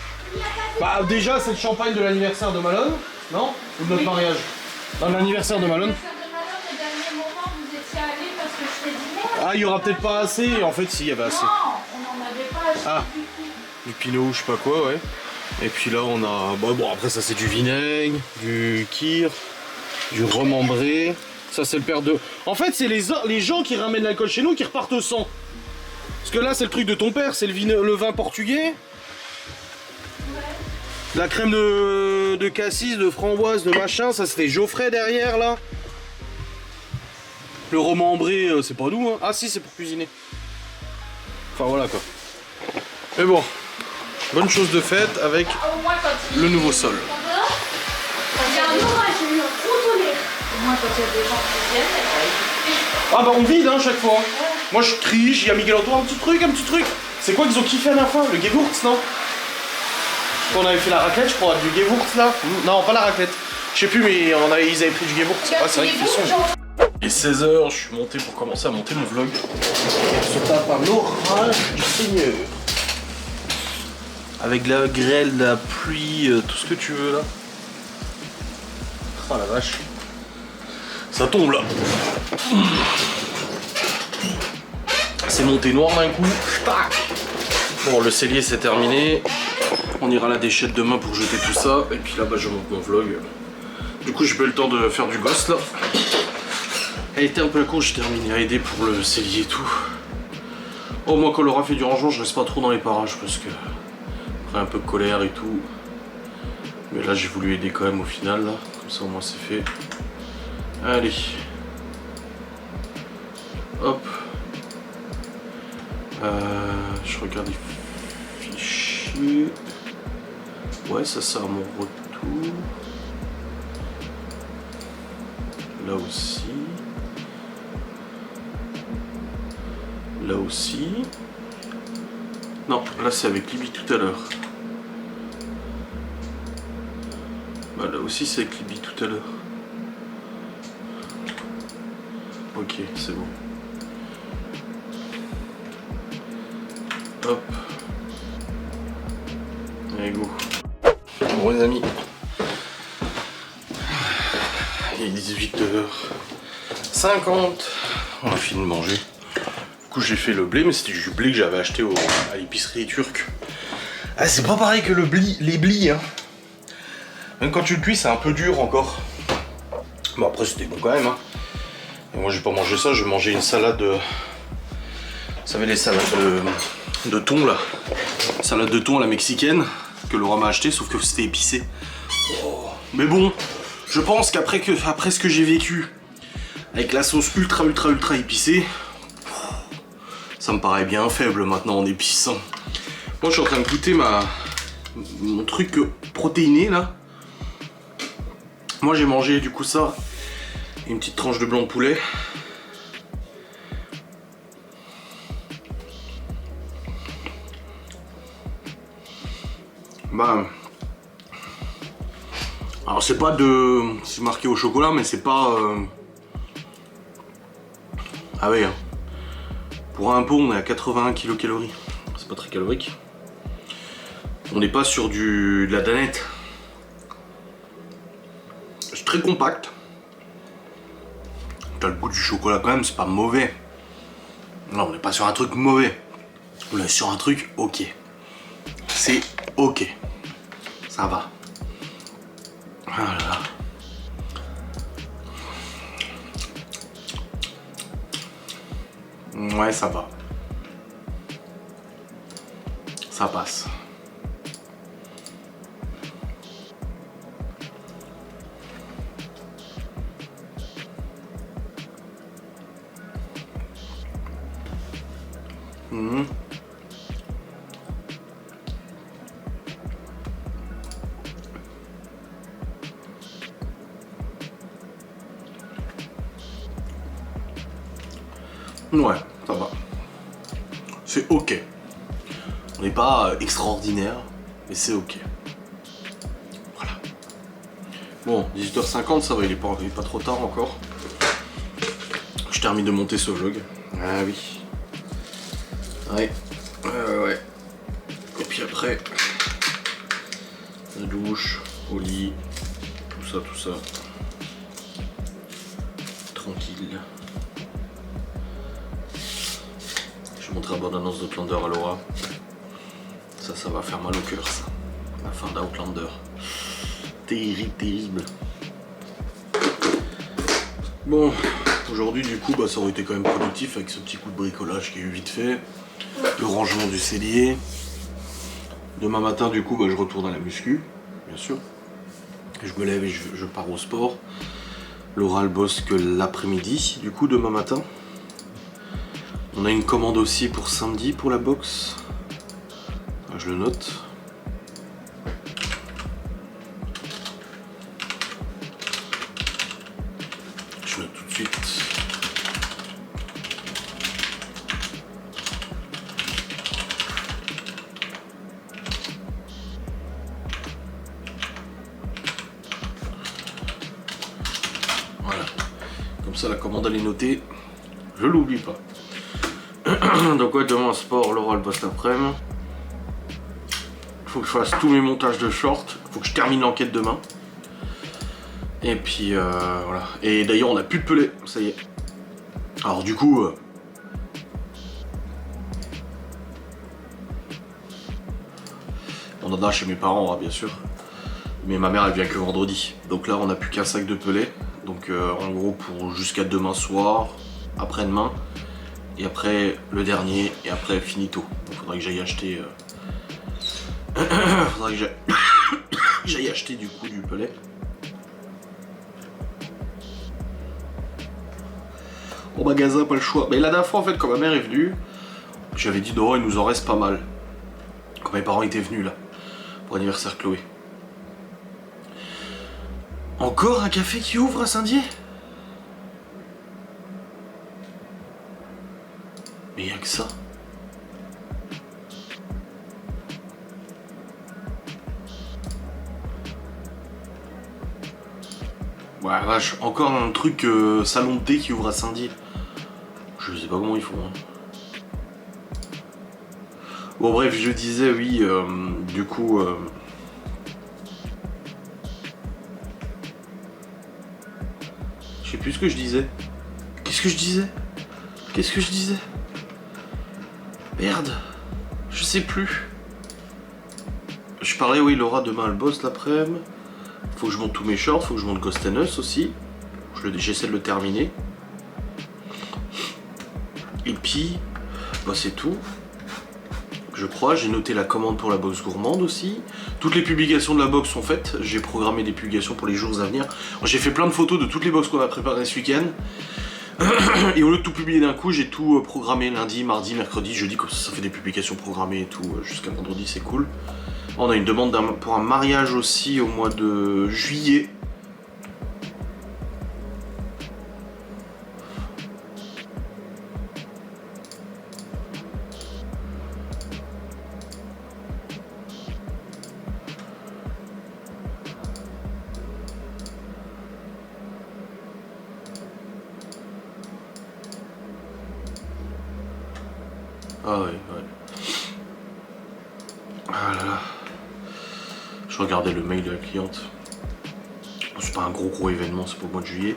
Bah déjà, c'est le champagne de l'anniversaire de Malone, non? Ou de notre mariage? Dans l'anniversaire de Malone. Ah, il y aura peut-être pas assez. En fait, si, il y avait assez. Non, on n'en avait pas acheté Ah, du tout. du pinot, je sais pas quoi, ouais. Et puis là, on a... Bah, bon, après, ça, c'est du vinaigre, du kir, du rhum ambré. Ça, c'est le père de... En fait, c'est les gens qui ramènent l'alcool chez nous qui repartent sans. Parce que là, c'est le truc de ton père, c'est le vin portugais. La crème de cassis, de framboise, de machin, ça c'était Geoffrey derrière là. Le rhum ambré, c'est pas nous, hein. Ah si, c'est pour cuisiner. Enfin voilà quoi. Mais bon, bonne chose de faite avec Au moins quand le nouveau sol. il y a un orage, j'ai eu un gros tonnerre. Au moins, quand il y a des gens qui viennent, Ah bah on vide hein chaque fois. Moi je crie, j'ai à Miguel Antoine un petit truc. C'est quoi qu'ils ont kiffé à la fin? Le Gewurz, non? On avait fait la raclette, je crois, du Gewurz là. Non, pas la raclette. Je sais plus, mais ils avaient pris du Gewurz. Ah, c'est vrai qu'il fait son. Il est 16h, je suis monté pour commencer à monter mon vlog. On se tape un orage du Seigneur. Avec la grêle, la pluie, tout ce que tu veux là. Oh la vache. Ça tombe là. C'est monté noir d'un coup. Tac. Bon, le cellier c'est terminé. On ira à la déchette demain pour jeter tout ça. Et puis là-bas, je monte mon vlog. Du coup, j'ai pas eu le temps de faire du gosse là. Elle était un peu à court, j'ai terminé à aider pour le cellier et tout. Oh, moi, quand Laura fait du rangement, je reste pas trop dans les parages parce que. Après, un peu de colère et tout. Mais là, j'ai voulu aider quand même au final là. Comme ça, au moins, c'est fait. Allez. Hop. Je regarde les fichiers. Ouais, ça sert à mon retour. Là aussi. Là aussi. Non, là c'est avec Libby tout à l'heure. Bah, là aussi c'est avec Libby tout à l'heure. Ok, c'est bon. Hop. Allez, go. Bon les amis. Il est 18h50. On a fini de manger. Du coup j'ai fait le blé, mais c'était du blé que j'avais acheté à l'épicerie turque. Ah, c'est pas pareil que les blis hein. Même quand tu le cuis c'est un peu dur encore. Bon après c'était bon quand même hein. Et moi j'ai pas mangé ça, j'ai mangé une salade. Vous savez les salades de thon là. Salade de thon à la mexicaine que Laura m'a acheté, sauf que c'était épicé. Oh. Mais bon, je pense qu'après ce que j'ai vécu avec la sauce ultra épicée, ça me paraît bien faible maintenant en épice. Moi je suis en train de goûter mon truc protéiné là. Moi j'ai mangé du coup ça, une petite tranche de blanc de poulet. Bah, alors c'est pas c'est marqué au chocolat, mais c'est pas. Ah oui, hein. Pour un pot on est à 81 kcal. C'est pas très calorique. On n'est pas sur de la danette. C'est très compact. T'as le goût du chocolat quand même, c'est pas mauvais. Non, on n'est pas sur un truc mauvais. On est sur un truc ok. C'est ok. Ça va. Voilà. Ouais, ça va. Ça passe. Mmh. Ouais, ça va. C'est ok. On n'est pas extraordinaire, mais c'est ok. Voilà. Bon, 18h50, ça va, il est pas trop tard encore. Je termine de monter ce vlog. Ah oui. Ouais. Ouais. Et puis après, la douche, au lit, tout ça. Tranquille. Je vais montrer la bonne annonce d'Outlander à Laura. Ça va faire mal au cœur, ça. La fin d'Outlander. Terrible. Bon, aujourd'hui du coup, ça aurait été quand même productif avec ce petit coup de bricolage qui est eu vite fait. Le rangement du cellier. Demain matin du coup, je retourne à la muscu, bien sûr. Je me lève et je pars au sport. Laura elle bosse que l'après-midi, du coup, demain matin. On a une commande aussi pour samedi pour la boxe. Je le note. Je note tout de suite. Voilà. Comme ça la commande elle est notée. Je l'oublie pas. Donc ouais, demain sport, Laura elle bosse l'après-midi. Faut que je fasse tous mes montages de shorts. Faut que je termine l'enquête demain. Et puis voilà. Et d'ailleurs on a plus de pelé, ça y est. Alors du coup on en a chez mes parents bien sûr. Mais ma mère elle vient que vendredi. Donc là on n'a plus qu'un sac de pelé. Donc en gros pour jusqu'à demain soir, après-demain. Et après le dernier, et après finito. Donc faudrait que j'aille acheter. Faudrait que j'aille acheter du coup du pellet. au magasin, pas le choix. Mais la dernière fois, en fait, quand ma mère est venue, j'avais dit non, il nous en reste pas mal. Quand mes parents étaient venus là, pour l'anniversaire Chloé. Encore un café qui ouvre à Saint-Dié? Mais y'a que ça. Ouais, vache, encore un truc salon de thé qui ouvre à Saint-Dié. Je sais pas comment ils font. Hein. Bon, bref, je disais, oui, du coup. Je sais plus ce que je disais. Qu'est-ce que je disais? Merde, je sais plus. Je parlais, oui, Laura, demain elle bosse l'après-midi. Faut que je monte tous mes shorts, faut que je monte Ghost and Us aussi. J'essaie de le terminer. Et puis, bah c'est tout. Je crois, j'ai noté la commande pour la box gourmande aussi. Toutes les publications de la box sont faites. J'ai programmé des publications pour les jours à venir. J'ai fait plein de photos de toutes les box qu'on a préparées ce week-end. Et au lieu de tout publier d'un coup, j'ai tout programmé lundi, mardi, mercredi, jeudi, comme ça fait des publications programmées et tout jusqu'à vendredi, c'est cool. On a une demande pour un mariage aussi au mois de juillet. Ah ouais. Ah là là. Je regardais le mail de la cliente. C'est pas un gros événement, c'est pour le mois de juillet.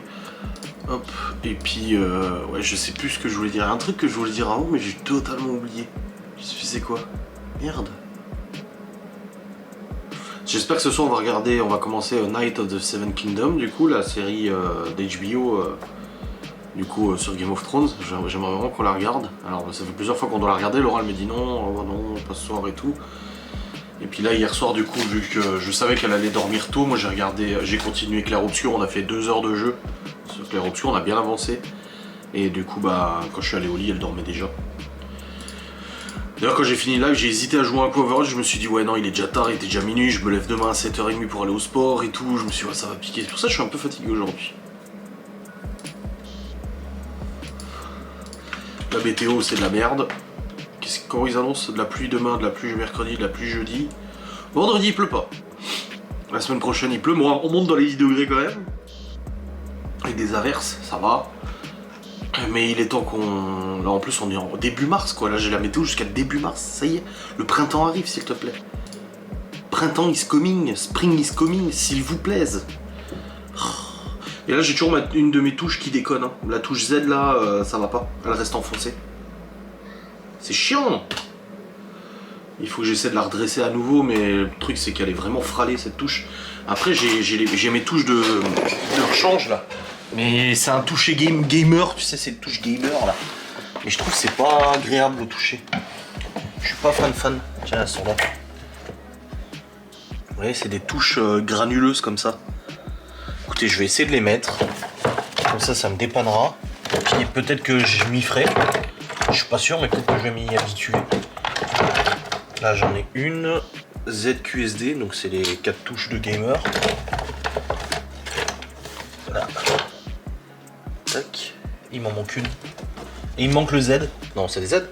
Hop, et puis ouais, je sais plus ce que je voulais dire. Un truc que je voulais dire avant, mais j'ai totalement oublié. Je sais c'est quoi. Merde. J'espère que ce soir on va commencer Night of the Seven Kingdoms, du coup, la série d'HBO. Du coup, sur Game of Thrones, j'aimerais vraiment qu'on la regarde. Alors, ça fait plusieurs fois qu'on doit la regarder. Laura, elle me dit non, non, pas ce soir et tout. Et puis là, hier soir, du coup, vu que je savais qu'elle allait dormir tôt, moi j'ai continué Clair Obscur. On a fait 2 heures de jeu. Sur Clair Obscur, on a bien avancé. Et du coup, bah, quand je suis allé au lit, elle dormait déjà. D'ailleurs, quand j'ai fini live, j'ai hésité à jouer un coup Overwatch. Je me suis dit, ouais, non, il est déjà tard, il était déjà minuit. Je me lève demain à 7h30 pour aller au sport et tout. Je me suis dit, ouais, ça va piquer. C'est pour ça que je suis un peu fatigué aujourd'hui. La météo c'est de la merde. Comment ils annoncent? De la pluie demain, de la pluie mercredi, de la pluie jeudi. Vendredi il pleut pas. La semaine prochaine il pleut, moi on monte dans les 10 degrés quand même. Avec des averses, ça va. Mais il est temps qu'on... Là en plus on est en début mars quoi. Là j'ai la météo jusqu'à début mars. Ça y est, le printemps arrive s'il te plaît. Printemps is coming, spring is coming, s'il vous plaise. Et là j'ai toujours une de mes touches qui déconne. Hein. La touche Z là, ça va pas. Elle reste enfoncée. C'est chiant. Il faut que j'essaie de la redresser à nouveau, mais le truc c'est qu'elle est vraiment fralée cette touche. Après j'ai mes touches de rechange là. Mais c'est un toucher gamer, tu sais, c'est une touche gamer là. Mais je trouve que c'est pas agréable de toucher. Je suis pas fan. Tiens, elles sont là. Vous voyez, c'est des touches granuleuses comme ça. Écoutez, je vais essayer de les mettre. Comme ça me dépannera. Puis peut-être que je m'y ferai. Je suis pas sûr, mais peut-être que je vais m'y habituer. Là, j'en ai une ZQSD, donc c'est les 4 touches de gamer. Là. Tac. Il m'en manque une. Et il me manque le Z. Non, c'est les Z.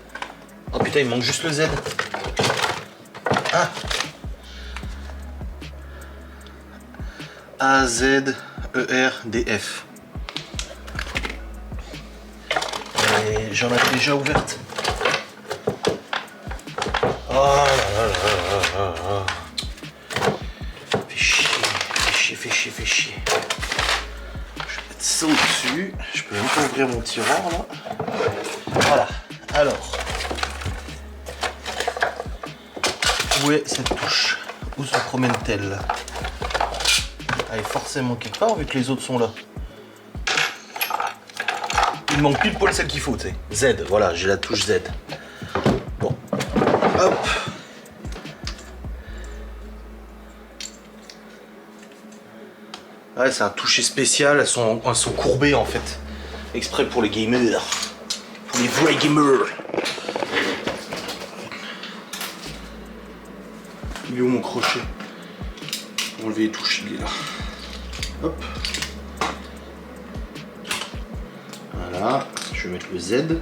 Oh putain, il me manque juste le Z. Ah. A, Z, E, R, D, F. Et j'en ai déjà ouverte. Oh là là. Fais chier. Je vais mettre ça au-dessus. Je peux même pas ouvrir mon tiroir là. Voilà. Alors. Où est cette touche? Où se promène-t-elle? Elle est forcément quelque part vu que les autres sont là. Il me manque pile poil celle qu'il faut, tu sais. Z, voilà, j'ai la touche Z. Bon. Hop. Ouais, c'est un toucher spécial, elles sont courbées en fait. Exprès pour les gamers. Pour les vrais gamers. Il est où mon crochet? Pour enlever les touches, il est là. Hop. Voilà. Je vais mettre le Z.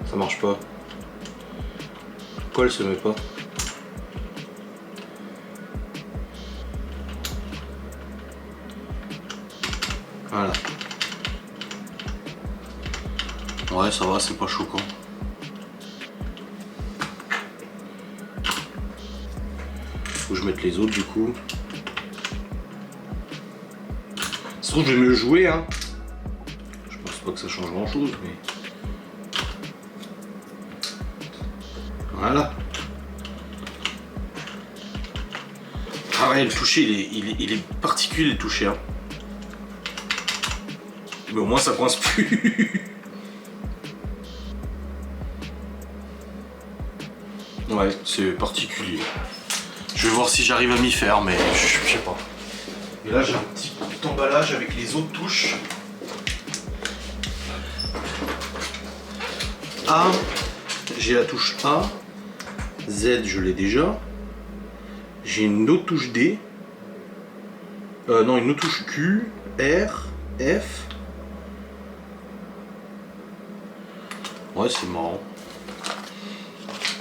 Ça marche pas. Pourquoi elle se met pas? Voilà. Ouais, ça va, c'est pas choquant. Faut que je mette les autres du coup. Ça se trouve, je vais mieux jouer, hein. Je pense pas que ça change grand chose, mais. Voilà. Ah ouais, le toucher, il est particulier le toucher, hein. Mais au moins ça coince plus. Ouais, c'est particulier. Je vais voir si j'arrive à m'y faire, mais je sais pas. Et là j'ai un petit emballage avec les autres touches. A, j'ai la touche A. Z, je l'ai déjà. J'ai une autre touche D. Non, une autre touche Q, R, F. Ouais, c'est marrant.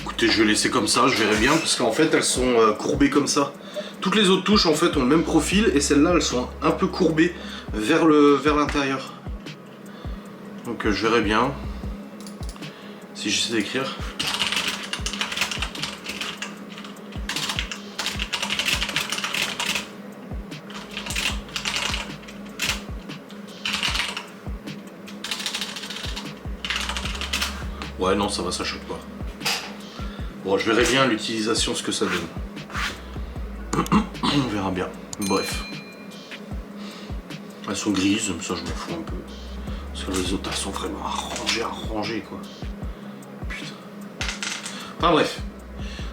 Écoutez, je vais laisser comme ça, je verrai bien, parce qu'en fait, elles sont courbées comme ça. Toutes les autres touches, en fait, ont le même profil, et celles-là, elles sont un peu courbées vers l'intérieur. Donc, je verrai bien. Si j'essaie d'écrire. Ouais, non, ça va, ça choque pas. Bon, je verrai bien l'utilisation, ce que ça donne. On verra bien. Bref. Elles sont grises, ça je m'en fous un peu. Parce que les autres, elles sont vraiment arrangées, quoi. Putain. Enfin bref.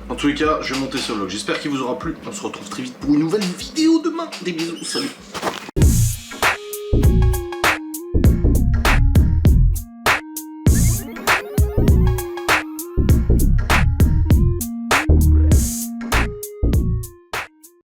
En tous les cas, je vais monter ce vlog. J'espère qu'il vous aura plu. On se retrouve très vite pour une nouvelle vidéo demain. Des bisous, salut.